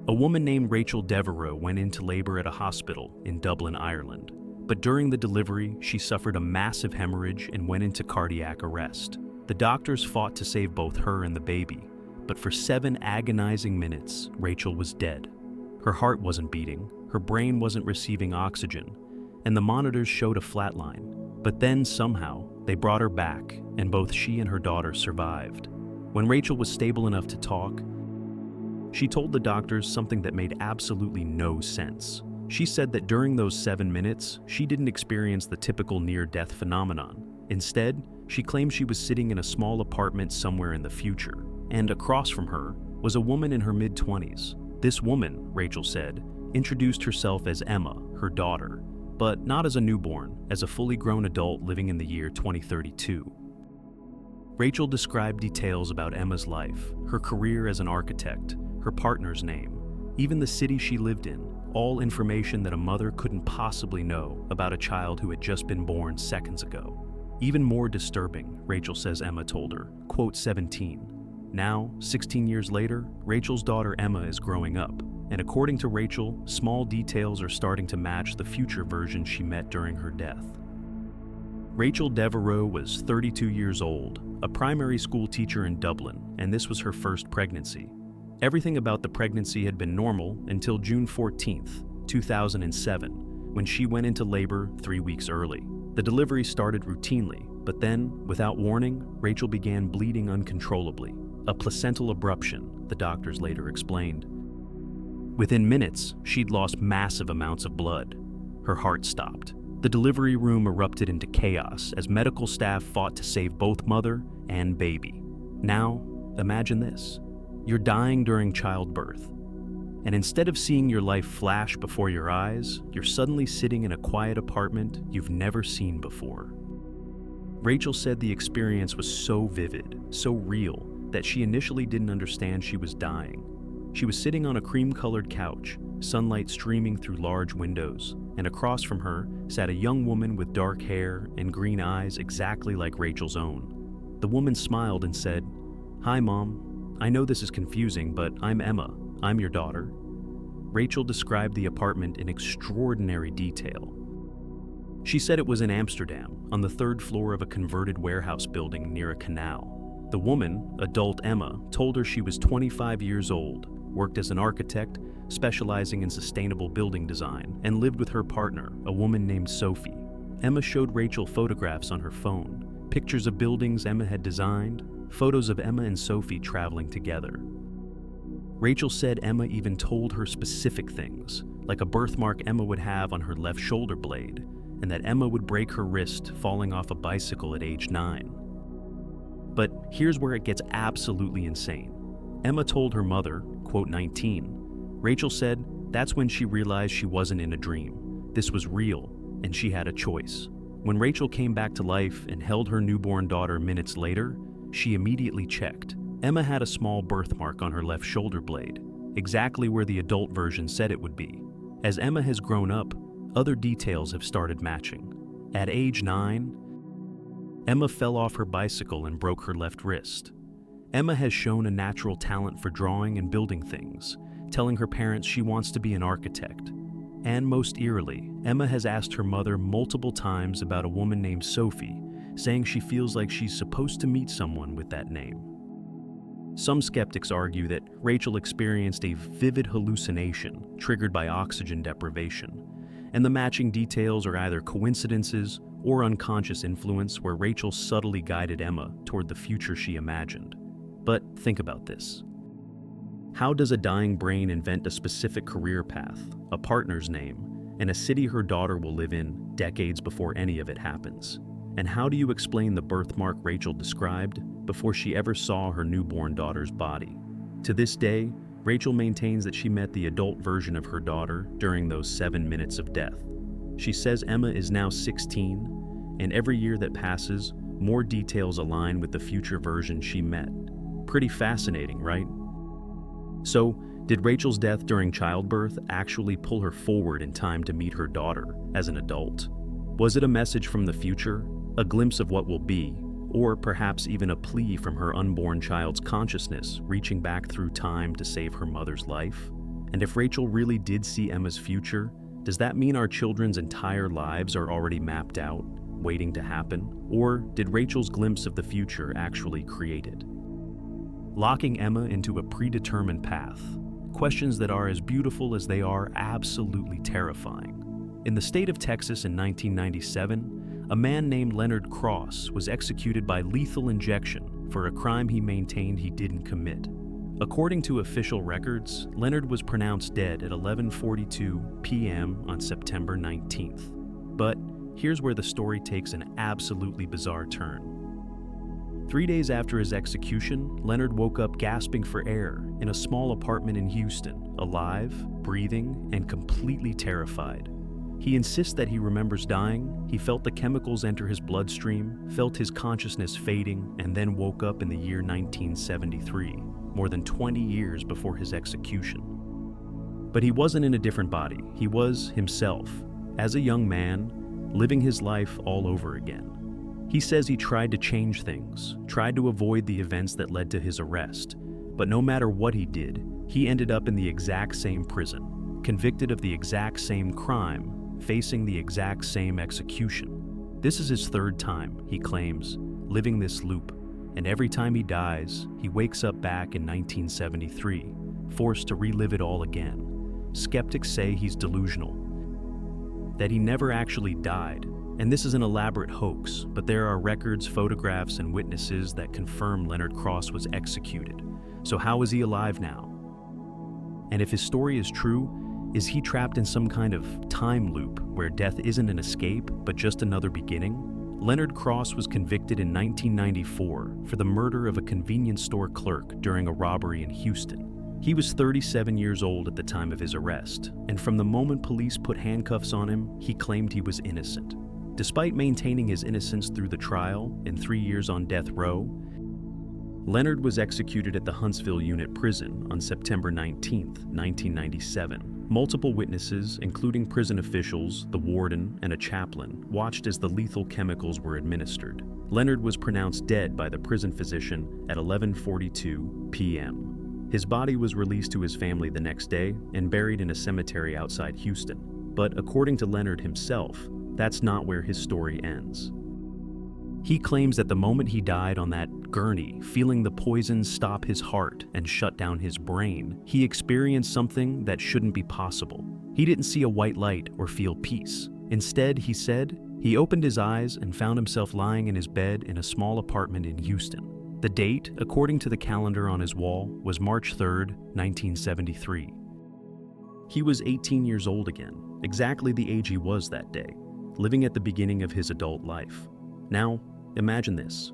Speaker 1: a woman named Rachel Devereux went into labor at a hospital in Dublin, Ireland. But during the delivery, she suffered a massive hemorrhage and went into cardiac arrest. The doctors fought to save both her and the baby, but for 7 agonizing minutes, Rachel was dead. Her heart wasn't beating, her brain wasn't receiving oxygen, and the monitors showed a flatline. But then somehow, they brought her back, and both she and her daughter survived. When Rachel was stable enough to talk, she told the doctors something that made absolutely no sense. She said that during those 7 minutes, she didn't experience the typical near-death phenomenon. Instead, she claimed she was sitting in a small apartment somewhere in the future, and across from her was a woman in her mid-20s. This woman, Rachel said, introduced herself as Emma, her daughter, but not as a newborn, as a fully grown adult living in the year 2032. Rachel described details about Emma's life, her career as an architect, her partner's name, even the city she lived in, all information that a mother couldn't possibly know about a child who had just been born seconds ago. Even more disturbing, Rachel says Emma told her, quote 17. Now, 16 years later, Rachel's daughter Emma is growing up, and according to Rachel, small details are starting to match the future version she met during her death. Rachel Devereaux was 32 years old, a primary school teacher in Dublin, and this was her first pregnancy. Everything about the pregnancy had been normal until June 14, 2007, when she went into labor 3 weeks early. The delivery started routinely, but then, without warning, Rachel began bleeding uncontrollably. A placental abruption, the doctors later explained. Within minutes, she'd lost massive amounts of blood. Her heart stopped. The delivery room erupted into chaos as medical staff fought to save both mother and baby. Now, imagine this. You're dying during childbirth, and instead of seeing your life flash before your eyes, you're suddenly sitting in a quiet apartment you've never seen before. Rachel said the experience was so vivid, so real, that she initially didn't understand she was dying. She was sitting on a cream-colored couch, sunlight streaming through large windows, and across from her sat a young woman with dark hair and green eyes exactly like Rachel's own. The woman smiled and said, "Hi, Mom. I know this is confusing, but I'm Emma. I'm your daughter." Rachel described the apartment in extraordinary detail. She said it was in Amsterdam, on the 3rd floor of a converted warehouse building near a canal. The woman, adult Emma, told her she was 25 years old, worked as an architect, specializing in sustainable building design, and lived with her partner, a woman named Sophie. Emma showed Rachel photographs on her phone, pictures of buildings Emma had designed, photos of Emma and Sophie traveling together. Rachel said Emma even told her specific things, like a birthmark Emma would have on her left shoulder blade, and that Emma would break her wrist falling off a bicycle at age 9. But here's where it gets absolutely insane. Emma told her mother, quote 19, Rachel said that's when she realized she wasn't in a dream. This was real, and she had a choice. When Rachel came back to life and held her newborn daughter minutes later, she immediately checked. Emma had a small birthmark on her left shoulder blade, exactly where the adult version said it would be. As Emma has grown up, other details have started matching. At age 9, Emma fell off her bicycle and broke her left wrist. Emma has shown a natural talent for drawing and building things, telling her parents she wants to be an architect. And most eerily, Emma has asked her mother multiple times about a woman named Sophie, saying she feels like she's supposed to meet someone with that name. Some skeptics argue that Rachel experienced a vivid hallucination triggered by oxygen deprivation, and the matching details are either coincidences or unconscious influence where Rachel subtly guided Emma toward the future she imagined. But think about this. How does a dying brain invent a specific career path, a partner's name, and a city her daughter will live in decades before any of it happens? And how do you explain the birthmark Rachel described before she ever saw her newborn daughter's body? To this day, Rachel maintains that she met the adult version of her daughter during those 7 minutes of death. She says Emma is now 16, and every year that passes, more details align with the future version she met. Pretty fascinating, right? So, did Rachel's death during childbirth actually pull her forward in time to meet her daughter as an adult? Was it a message from the future, a glimpse of what will be, or perhaps even a plea from her unborn child's consciousness reaching back through time to save her mother's life? And if Rachel really did see Emma's future, does that mean our children's entire lives are already mapped out, waiting to happen? Or did Rachel's glimpse of the future actually create it? Locking Emma into a predetermined path. Questions that are as beautiful as they are absolutely terrifying. In the state of Texas in 1997, a man named Leonard Cross was executed by lethal injection for a crime he maintained he didn't commit. According to official records, Leonard was pronounced dead at 11:42 p.m. on September 19th. But here's where the story takes an absolutely bizarre turn. 3 days after his execution, Leonard woke up gasping for air in a small apartment in Houston, alive, breathing, and completely terrified. He insists that he remembers dying, he felt the chemicals enter his bloodstream, felt his consciousness fading, and then woke up in the year 1973, more than 20 years before his execution. But he wasn't in a different body, he was himself, as a young man, living his life all over again. He says he tried to change things, tried to avoid the events that led to his arrest, but no matter what he did, he ended up in the exact same prison, convicted of the exact same crime, facing the exact same execution. This is his third time, he claims, living this loop, and every time he dies, he wakes up back in 1973, forced to relive it all again. Skeptics say he's delusional, that he never actually died, and this is an elaborate hoax, but there are records, photographs, and witnesses that confirm Leonard Cross was executed. So how is he alive now? And if his story is true, is he trapped in some kind of time loop where death isn't an escape, but just another beginning? Leonard Cross was convicted in 1994 for the murder of a convenience store clerk during a robbery in Houston. He was 37 years old at the time of his arrest, and from the moment police put handcuffs on him, he claimed he was innocent. Despite maintaining his innocence through the trial and 3 years on death row, Leonard was executed at the Huntsville Unit Prison on September 19, 1997. Multiple witnesses, including prison officials, the warden, and a chaplain, watched as the lethal chemicals were administered. Leonard was pronounced dead by the prison physician at 11:42 p.m. His body was released to his family the next day and buried in a cemetery outside Houston. But according to Leonard himself, that's not where his story ends. He claims that the moment he died on that gurney, feeling the poison stop his heart and shut down his brain, he experienced something that shouldn't be possible. He didn't see a white light or feel peace. Instead, he said, he opened his eyes and found himself lying in his bed in a small apartment in Houston. The date, according to the calendar on his wall, was March 3, 1973. He was 18 years old again, exactly the age he was that day, living at the beginning of his adult life. Now, imagine this.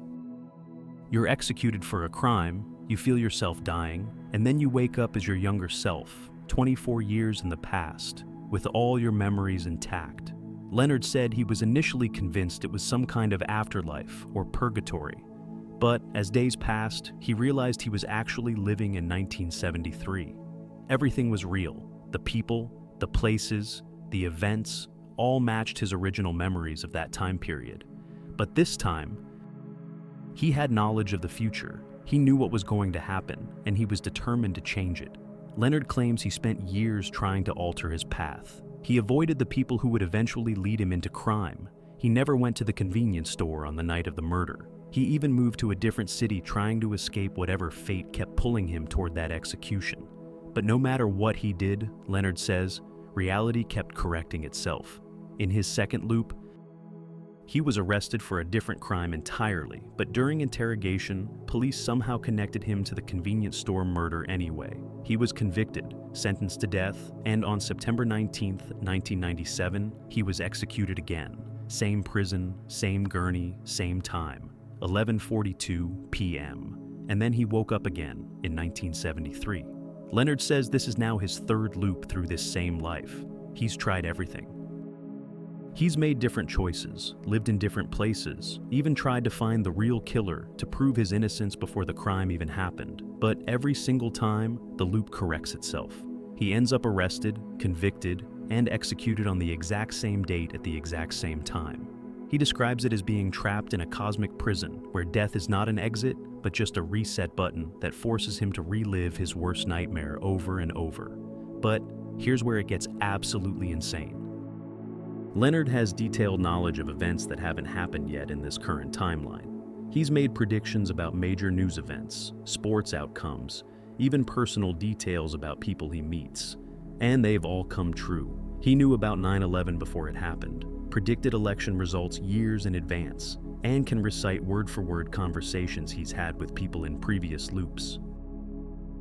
Speaker 1: You're executed for a crime, you feel yourself dying, and then you wake up as your younger self, 24 years in the past, with all your memories intact. Leonard said he was initially convinced it was some kind of afterlife or purgatory, but as days passed, he realized he was actually living in 1973. Everything was real. The people, the places, the events, all matched his original memories of that time period. But this time, he had knowledge of the future. He knew what was going to happen, and he was determined to change it. Leonard claims he spent years trying to alter his path. He avoided the people who would eventually lead him into crime. He never went to the convenience store on the night of the murder. He even moved to a different city trying to escape whatever fate kept pulling him toward that execution. But no matter what he did, Leonard says, reality kept correcting itself. In his second loop, he was arrested for a different crime entirely, but during interrogation, police somehow connected him to the convenience store murder anyway. He was convicted, sentenced to death, and on September 19, 1997, he was executed again. Same prison, same gurney, same time, 11:42 p.m. And then he woke up again in 1973. Leonard says this is now his third loop through this same life. He's tried everything. He's made different choices, lived in different places, even tried to find the real killer to prove his innocence before the crime even happened. But every single time, the loop corrects itself. He ends up arrested, convicted, and executed on the exact same date at the exact same time. He describes it as being trapped in a cosmic prison where death is not an exit, but just a reset button that forces him to relive his worst nightmare over and over. But here's where it gets absolutely insane. Leonard has detailed knowledge of events that haven't happened yet in this current timeline. He's made predictions about major news events, sports outcomes, even personal details about people he meets. And they've all come true. He knew about 9/11 before it happened, predicted election results years in advance, and can recite word-for-word conversations he's had with people in previous loops.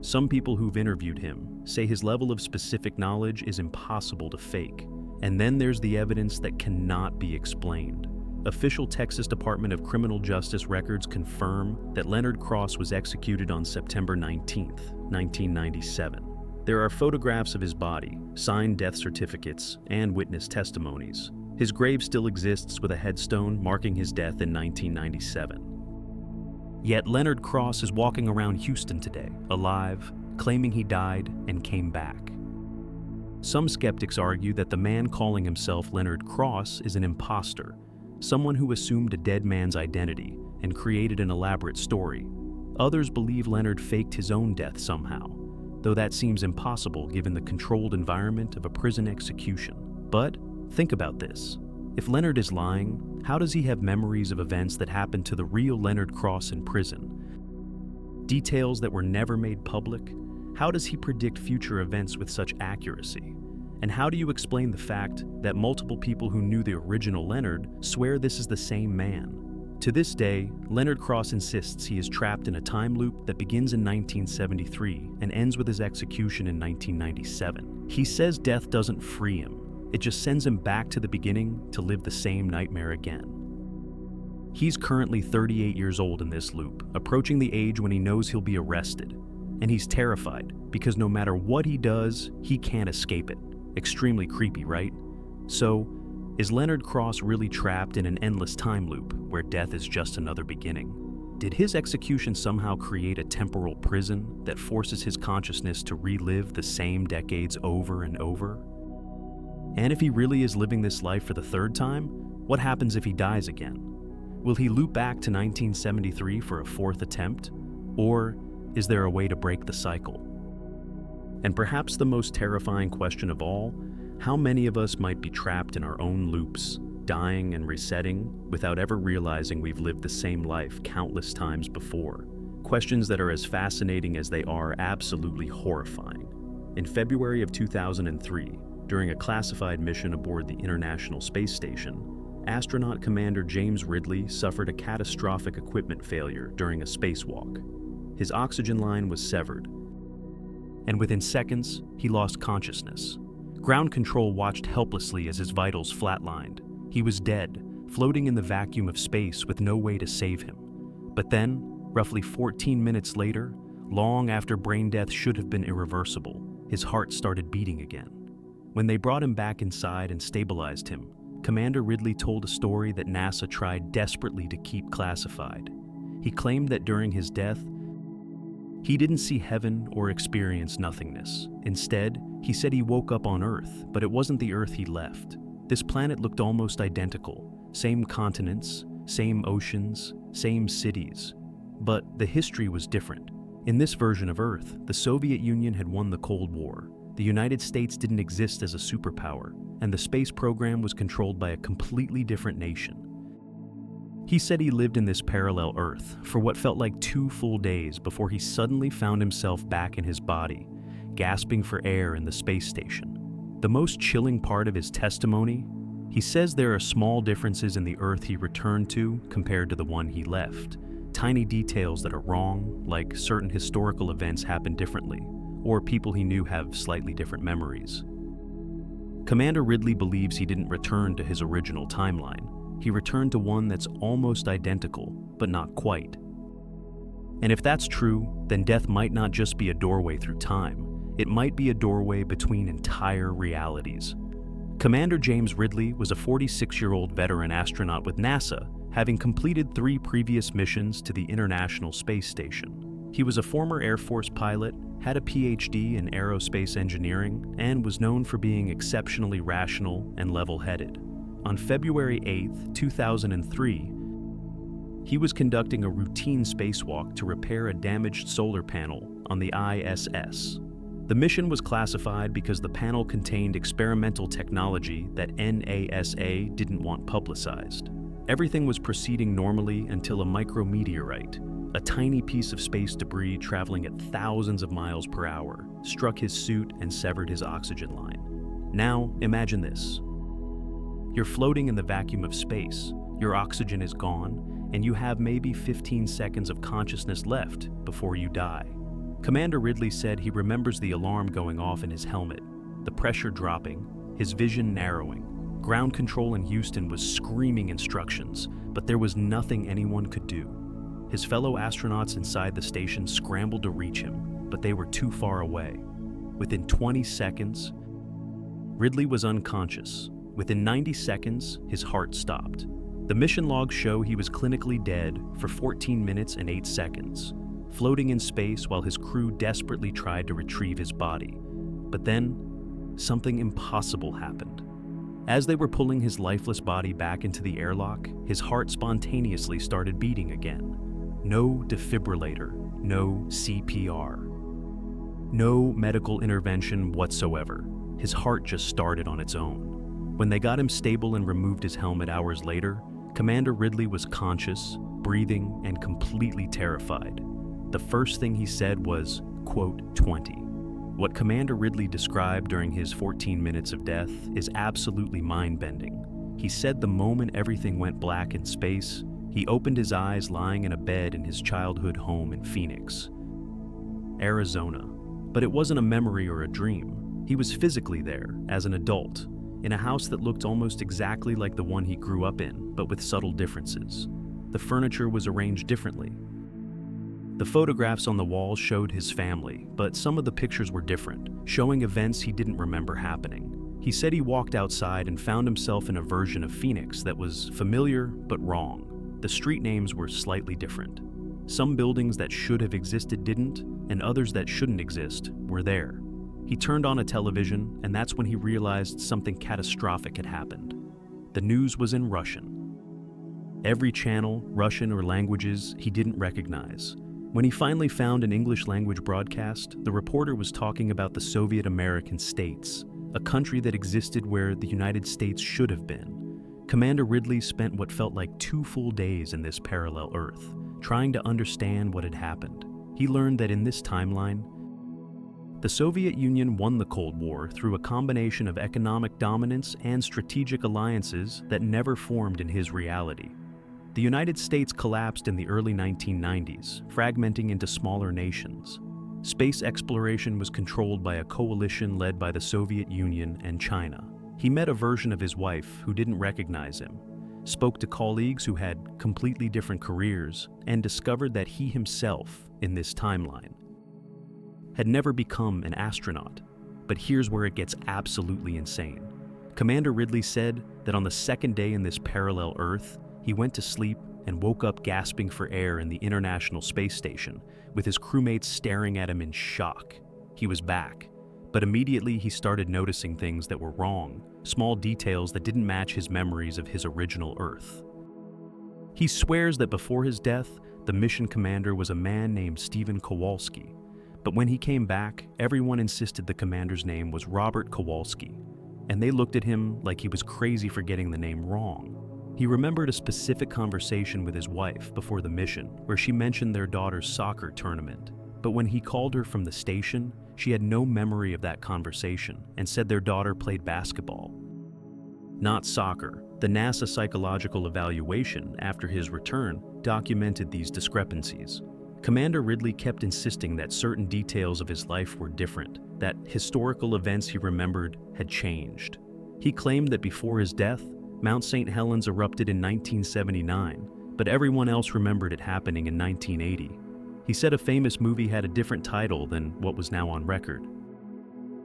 Speaker 1: Some people who've interviewed him say his level of specific knowledge is impossible to fake. And then there's the evidence that cannot be explained. Official Texas Department of Criminal Justice records confirm that Leonard Cross was executed on September 19, 1997. There are photographs of his body, signed death certificates, and witness testimonies. His grave still exists with a headstone marking his death in 1997. Yet Leonard Cross is walking around Houston today, alive, claiming he died and came back. Some skeptics argue that the man calling himself Leonard Cross is an imposter, someone who assumed a dead man's identity and created an elaborate story. Others believe Leonard faked his own death somehow, though that seems impossible given the controlled environment of a prison execution. But think about this. If Leonard is lying, how does he have memories of events that happened to the real Leonard Cross in prison? Details that were never made public? How does he predict future events with such accuracy? And how do you explain the fact that multiple people who knew the original Leonard swear this is the same man? To this day, Leonard Cross insists he is trapped in a time loop that begins in 1973 and ends with his execution in 1997. He says death doesn't free him. It just sends him back to the beginning to live the same nightmare again. He's currently 38 years old in this loop, approaching the age when he knows he'll be arrested. And he's terrified because no matter what he does, he can't escape it. Extremely creepy, right? So, is Leonard Cross really trapped in an endless time loop where death is just another beginning? Did his execution somehow create a temporal prison that forces his consciousness to relive the same decades over and over? And if he really is living this life for the third time, what happens if he dies again? Will he loop back to 1973 for a fourth attempt? Or is there a way to break the cycle? And perhaps the most terrifying question of all, how many of us might be trapped in our own loops, dying and resetting without ever realizing we've lived the same life countless times before? Questions that are as fascinating as they are absolutely horrifying. In February of 2003, during a classified mission aboard the International Space Station, astronaut Commander James Ridley suffered a catastrophic equipment failure during a spacewalk. His oxygen line was severed, and within seconds, he lost consciousness. Ground control watched helplessly as his vitals flatlined. He was dead, floating in the vacuum of space with no way to save him. But then, roughly 14 minutes later, long after brain death should have been irreversible, his heart started beating again. When they brought him back inside and stabilized him, Commander Ridley told a story that NASA tried desperately to keep classified. He claimed that during his death, he didn't see heaven or experience nothingness. Instead, he said he woke up on Earth, but it wasn't the Earth he left. This planet looked almost identical. Same continents, same oceans, same cities. But the history was different. In this version of Earth, the Soviet Union had won the Cold War. The United States didn't exist as a superpower, and the space program was controlled by a completely different nation. He said he lived in this parallel Earth for what felt like 2 full days before he suddenly found himself back in his body, gasping for air in the space station. The most chilling part of his testimony, he says there are small differences in the Earth he returned to compared to the one he left. Tiny details that are wrong, like certain historical events happened differently, or people he knew have slightly different memories. Commander Ridley believes he didn't return to his original timeline. He returned to one that's almost identical, but not quite. And if that's true, then death might not just be a doorway through time. It might be a doorway between entire realities. Commander James Ridley was a 46-year-old veteran astronaut with NASA, having completed 3 previous missions to the International Space Station. He was a former Air Force pilot, had a PhD in aerospace engineering, and was known for being exceptionally rational and level-headed. On February 8, 2003, he was conducting a routine spacewalk to repair a damaged solar panel on the ISS. The mission was classified because the panel contained experimental technology that NASA didn't want publicized. Everything was proceeding normally until a micrometeorite, a tiny piece of space debris traveling at thousands of miles per hour, struck his suit and severed his oxygen line. Now, imagine this. You're floating in the vacuum of space, your oxygen is gone, and you have maybe 15 seconds of consciousness left before you die. Commander Ridley said he remembers the alarm going off in his helmet, the pressure dropping, his vision narrowing. Ground control in Houston was screaming instructions, but there was nothing anyone could do. His fellow astronauts inside the station scrambled to reach him, but they were too far away. Within 20 seconds, Ridley was unconscious. Within 90 seconds, his heart stopped. The mission logs show he was clinically dead for 14 minutes and 8 seconds, floating in space while his crew desperately tried to retrieve his body. But then, something impossible happened. As they were pulling his lifeless body back into the airlock, his heart spontaneously started beating again. No defibrillator, no CPR, no medical intervention whatsoever. His heart just started on its own. When they got him stable and removed his helmet hours later, Commander Ridley was conscious, breathing, and completely terrified. The first thing he said was, quote, 20. What Commander Ridley described during his 14 minutes of death is absolutely mind-bending. He said the moment everything went black in space, he opened his eyes lying in a bed in his childhood home in Phoenix, Arizona. But it wasn't a memory or a dream. He was physically there, as an adult, in a house that looked almost exactly like the one he grew up in, but with subtle differences. The furniture was arranged differently. The photographs on the wall showed his family, but some of the pictures were different, showing events he didn't remember happening. He said he walked outside and found himself in a version of Phoenix that was familiar but wrong. The street names were slightly different. Some buildings that should have existed didn't, and others that shouldn't exist were there. He turned on a television, and that's when he realized something catastrophic had happened. The news was in Russian. Every channel, Russian or languages he didn't recognize. When he finally found an English language broadcast, the reporter was talking about the Soviet American states, a country that existed where the United States should have been. Commander Ridley spent what felt like 2 full days in this parallel Earth, trying to understand what had happened. He learned that in this timeline, the Soviet Union won the Cold War through a combination of economic dominance and strategic alliances that never formed in his reality. The United States collapsed in the early 1990s, fragmenting into smaller nations. Space exploration was controlled by a coalition led by the Soviet Union and China. He met a version of his wife who didn't recognize him, spoke to colleagues who had completely different careers, and discovered that he himself, in this timeline, had never become an astronaut. But here's where it gets absolutely insane. Commander Ridley said that on the second day in this parallel Earth, he went to sleep and woke up gasping for air in the International Space Station, with his crewmates staring at him in shock. He was back, but immediately he started noticing things that were wrong, small details that didn't match his memories of his original Earth. He swears that before his death, the mission commander was a man named Stephen Kowalski, but when he came back, everyone insisted the commander's name was Robert Kowalski, and they looked at him like he was crazy for getting the name wrong. He remembered a specific conversation with his wife before the mission where she mentioned their daughter's soccer tournament, but when he called her from the station, she had no memory of that conversation and said their daughter played basketball, not soccer. The NASA psychological evaluation after his return documented these discrepancies. Commander Ridley kept insisting that certain details of his life were different, that historical events he remembered had changed. He claimed that before his death, Mount St. Helens erupted in 1979, but everyone else remembered it happening in 1980. He said a famous movie had a different title than what was now on record.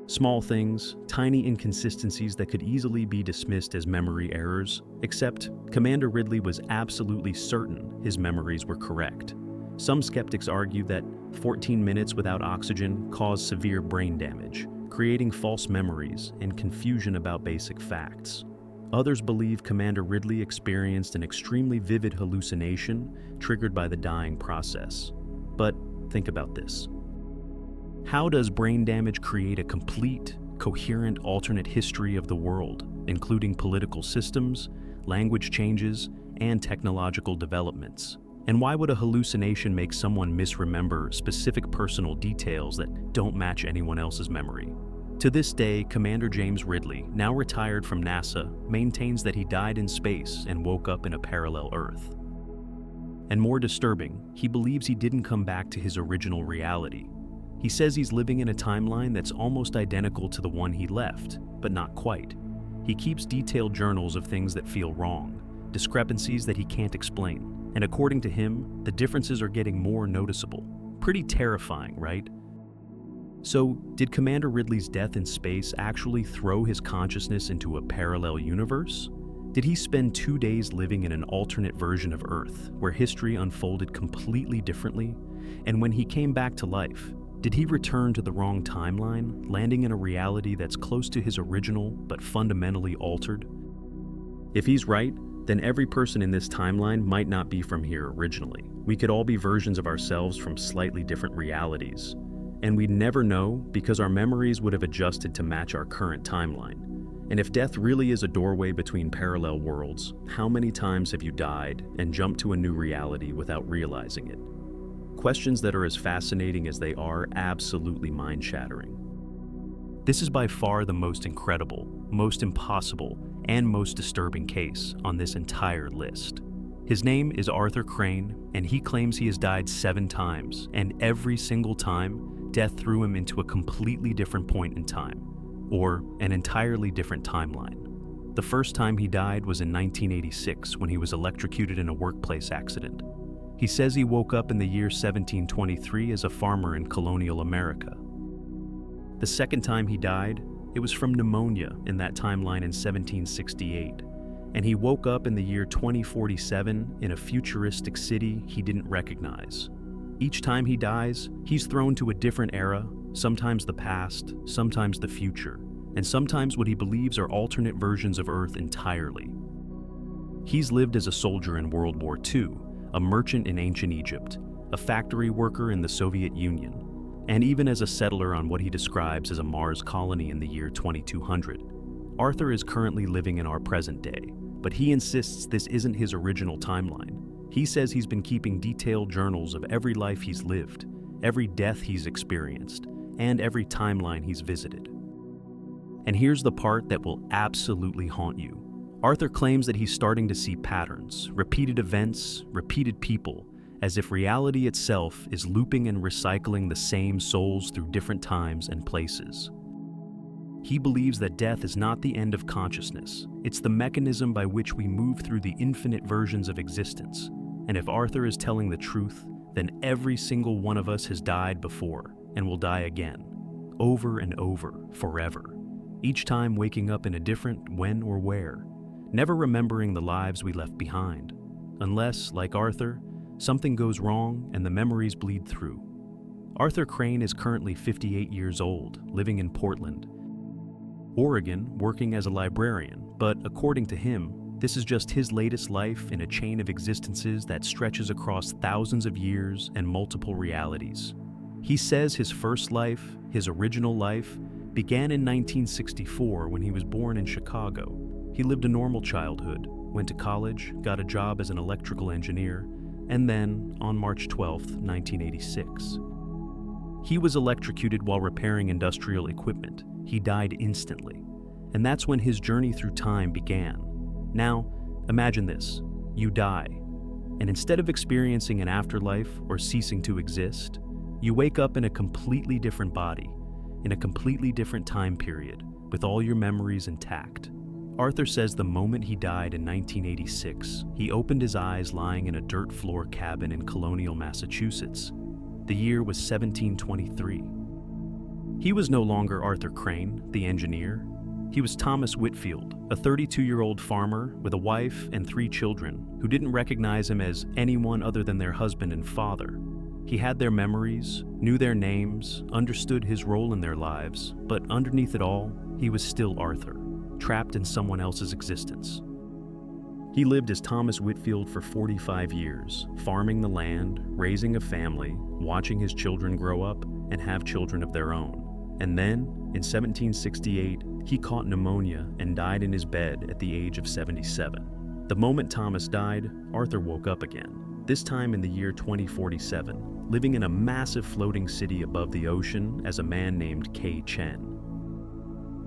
Speaker 1: Small things, tiny inconsistencies that could easily be dismissed as memory errors, except Commander Ridley was absolutely certain his memories were correct. Some skeptics argue that 14 minutes without oxygen caused severe brain damage, creating false memories and confusion about basic facts. Others believe Commander Ridley experienced an extremely vivid hallucination triggered by the dying process. But think about this. How does brain damage create a complete, coherent alternate history of the world, including political systems, language changes, and technological developments? And why would a hallucination make someone misremember specific personal details that don't match anyone else's memory? To this day, Commander James Ridley, now retired from NASA, maintains that he died in space and woke up in a parallel Earth. And more disturbing, he believes he didn't come back to his original reality. He says he's living in a timeline that's almost identical to the one he left, but not quite. He keeps detailed journals of things that feel wrong, discrepancies that he can't explain. And according to him, the differences are getting more noticeable. Pretty terrifying, right? So, did Commander Ridley's death in space actually throw his consciousness into a parallel universe? Did he spend 2 days living in an alternate version of Earth, where history unfolded completely differently? And when he came back to life, Did he return to the wrong timeline, landing in a reality that's close to his original but fundamentally altered? If he's right, then every person in this timeline might not be from here originally. We could all be versions of ourselves from slightly different realities. And we'd never know because our memories would have adjusted to match our current timeline. And if death really is a doorway between parallel worlds, how many times have you died and jumped to a new reality without realizing it? Questions that are as fascinating as they are absolutely mind-shattering. This is by far the most incredible, most impossible, and most disturbing case on this entire list. His name is Arthur Crane, and he claims he has died 7 times, and every single time, death threw him into a completely different point in time, or an entirely different timeline. The first time he died was in 1986 when he was electrocuted in a workplace accident. He says he woke up in the year 1723 as a farmer in colonial America. The second time he died, it was from pneumonia in that timeline in 1768, and he woke up in the year 2047 in a futuristic city he didn't recognize. Each time he dies, he's thrown to a different era, sometimes the past, sometimes the future, and sometimes what he believes are alternate versions of Earth entirely. He's lived as a soldier in World War II, a merchant in ancient Egypt, a factory worker in the Soviet Union, and even as a settler on what he describes as a Mars colony in the year 2200. Arthur is currently living in our present day, but he insists this isn't his original timeline. He says he's been keeping detailed journals of every life he's lived, every death he's experienced, and every timeline he's visited. And here's the part that will absolutely haunt you. Arthur claims that he's starting to see patterns, repeated events, repeated people, as if reality itself is looping and recycling the same souls through different times and places. He believes that death is not the end of consciousness, it's the mechanism by which we move through the infinite versions of existence. And if Arthur is telling the truth, then every single one of us has died before and will die again, over and over, forever, each time waking up in a different when or where, never remembering the lives we left behind, unless, like Arthur, something goes wrong and the memories bleed through. Arthur Crane is currently 58 years old, living in Portland, Oregon, working as a librarian, but according to him, this is just his latest life in a chain of existences that stretches across thousands of years and multiple realities. He says his first life, his original life, began in 1964 when he was born in Chicago. He lived a normal childhood, went to college, got a job as an electrical engineer, and then, on March 12, 1986, he was electrocuted while repairing industrial equipment. He died instantly, and that's when his journey through time began. Now, imagine this. You die, and instead of experiencing an afterlife or ceasing to exist, you wake up in a completely different body, in a completely different time period, with all your memories intact. Arthur says the moment he died in 1986, he opened his eyes lying in a dirt floor cabin in colonial Massachusetts. The year was 1723. He was no longer Arthur Crane, the engineer. He was Thomas Whitfield, a 32-year-old farmer with a wife and 3 children who didn't recognize him as anyone other than their husband and father. He had their memories, knew their names, understood his role in their lives, but underneath it all, he was still Arthur, trapped in someone else's existence. He lived as Thomas Whitfield for 45 years, farming the land, raising a family, watching his children grow up and have children of their own. And then, in 1768, he caught pneumonia and died in his bed at the age of 77. The moment Thomas died, Arthur woke up again, this time in the year 2047, living in a massive floating city above the ocean as a man named K. Chen.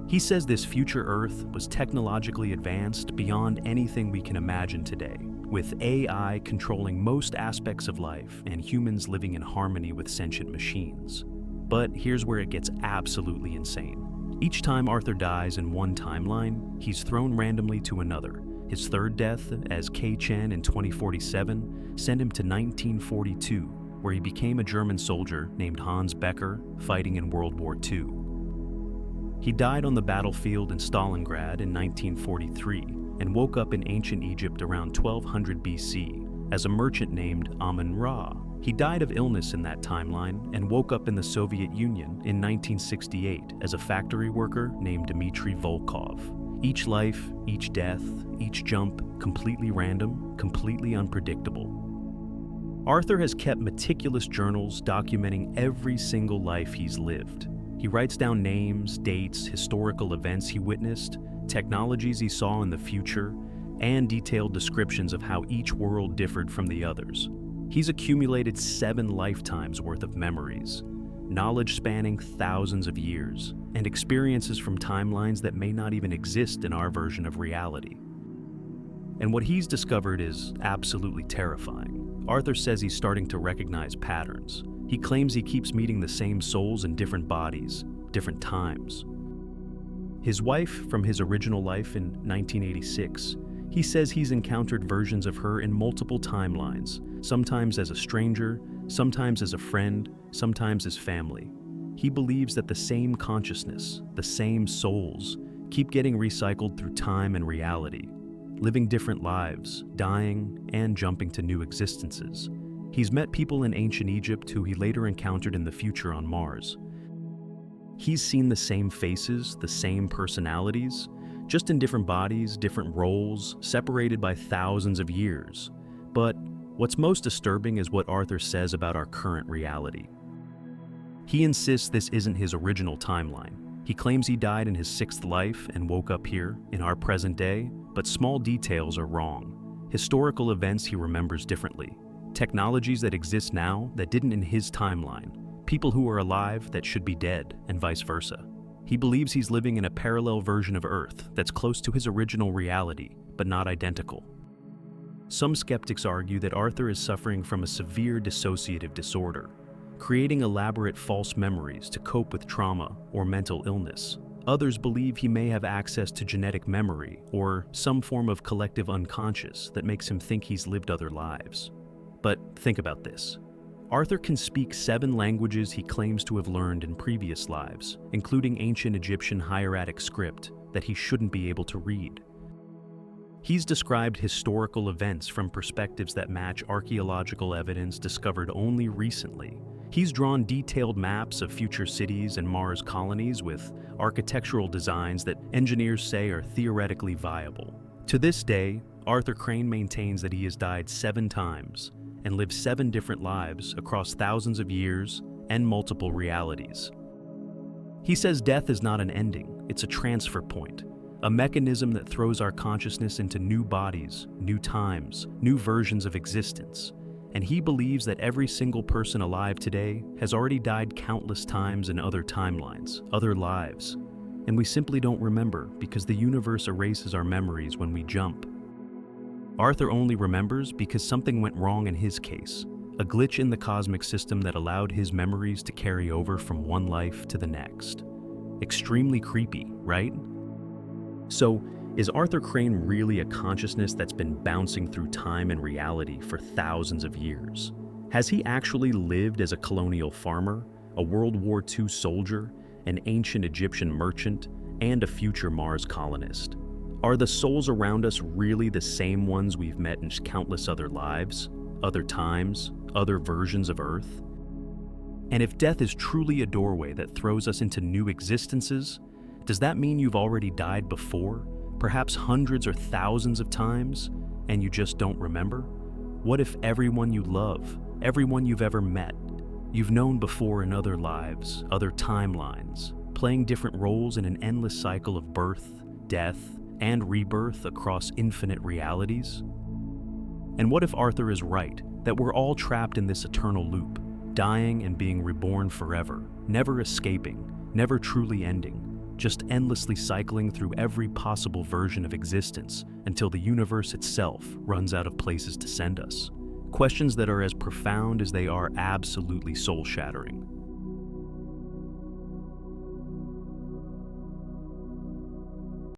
Speaker 1: He says this future Earth was technologically advanced beyond anything we can imagine today, with AI controlling most aspects of life and humans living in harmony with sentient machines. But here's where it gets absolutely insane. Each time Arthur dies in one timeline, he's thrown randomly to another. His third death, as K. Chen in 2047, sent him to 1942, where he became a German soldier named Hans Becker, fighting in World War II. He died on the battlefield in Stalingrad in 1943 and woke up in ancient Egypt around 1200 BC as a merchant named Amun-Ra. He died of illness in that timeline and woke up in the Soviet Union in 1968 as a factory worker named Dmitry Volkov. Each life, each death, each jump, completely random, completely unpredictable. Arthur has kept meticulous journals documenting every single life he's lived. He writes down names, dates, historical events he witnessed, technologies he saw in the future, and detailed descriptions of how each world differed from the others. He's accumulated 7 lifetimes worth of memories, knowledge spanning thousands of years, and experiences from timelines that may not even exist in our version of reality. And what he's discovered is absolutely terrifying. Arthur says he's starting to recognize patterns. He claims he keeps meeting the same souls in different bodies, different times. His wife from his original life in 1986, he says he's encountered versions of her in multiple timelines, sometimes as a stranger, sometimes as a friend, sometimes as family. He believes that the same consciousness, the same souls, keep getting recycled through time and reality, living different lives, dying, and jumping to new existences. He's met people in ancient Egypt who he later encountered in the future on Mars. He's seen the same faces, the same personalities, just in different bodies, different roles, separated by thousands of years. But what's most disturbing is what Arthur says about our current reality. He insists this isn't his original timeline. He claims he died in his 6th life and woke up here, in our present day, but small details are wrong. Historical events he remembers differently. Technologies that exist now that didn't in his timeline. People who are alive that should be dead, and vice versa. He believes he's living in a parallel version of Earth that's close to his original reality, but not identical. Some skeptics argue that Arthur is suffering from a severe dissociative disorder, creating elaborate false memories to cope with trauma or mental illness. Others believe he may have access to genetic memory or some form of collective unconscious that makes him think he's lived other lives. But think about this. Arthur can speak 7 languages he claims to have learned in previous lives, including ancient Egyptian hieratic script that he shouldn't be able to read. He's described historical events from perspectives that match archaeological evidence discovered only recently. He's drawn detailed maps of future cities and Mars colonies with architectural designs that engineers say are theoretically viable. To this day, Arthur Crane maintains that he has died 7 times and lived 7 different lives across thousands of years and multiple realities. He says death is not an ending, it's a transfer point, a mechanism that throws our consciousness into new bodies, new times, new versions of existence. And he believes that every single person alive today has already died countless times in other timelines, other lives. And we simply don't remember because the universe erases our memories when we jump. Arthur only remembers because something went wrong in his case, a glitch in the cosmic system that allowed his memories to carry over from one life to the next. Extremely creepy, right? So, is Arthur Crane really a consciousness that's been bouncing through time and reality for thousands of years? Has he actually lived as a colonial farmer, a World War II soldier, an ancient Egyptian merchant, and a future Mars colonist? Are the souls around us really the same ones we've met in countless other lives, other times, other versions of Earth? And if death is truly a doorway that throws us into new existences, does that mean you've already died before, perhaps hundreds or thousands of times, and you just don't remember? What if everyone you love, everyone you've ever met, you've known before in other lives, other timelines, playing different roles in an endless cycle of birth, death, and rebirth across infinite realities? And what if Arthur is right, that we're all trapped in this eternal loop, dying and being reborn forever, never escaping, never truly ending, just endlessly cycling through every possible version of existence until the universe itself runs out of places to send us? Questions that are as profound as they are absolutely soul-shattering.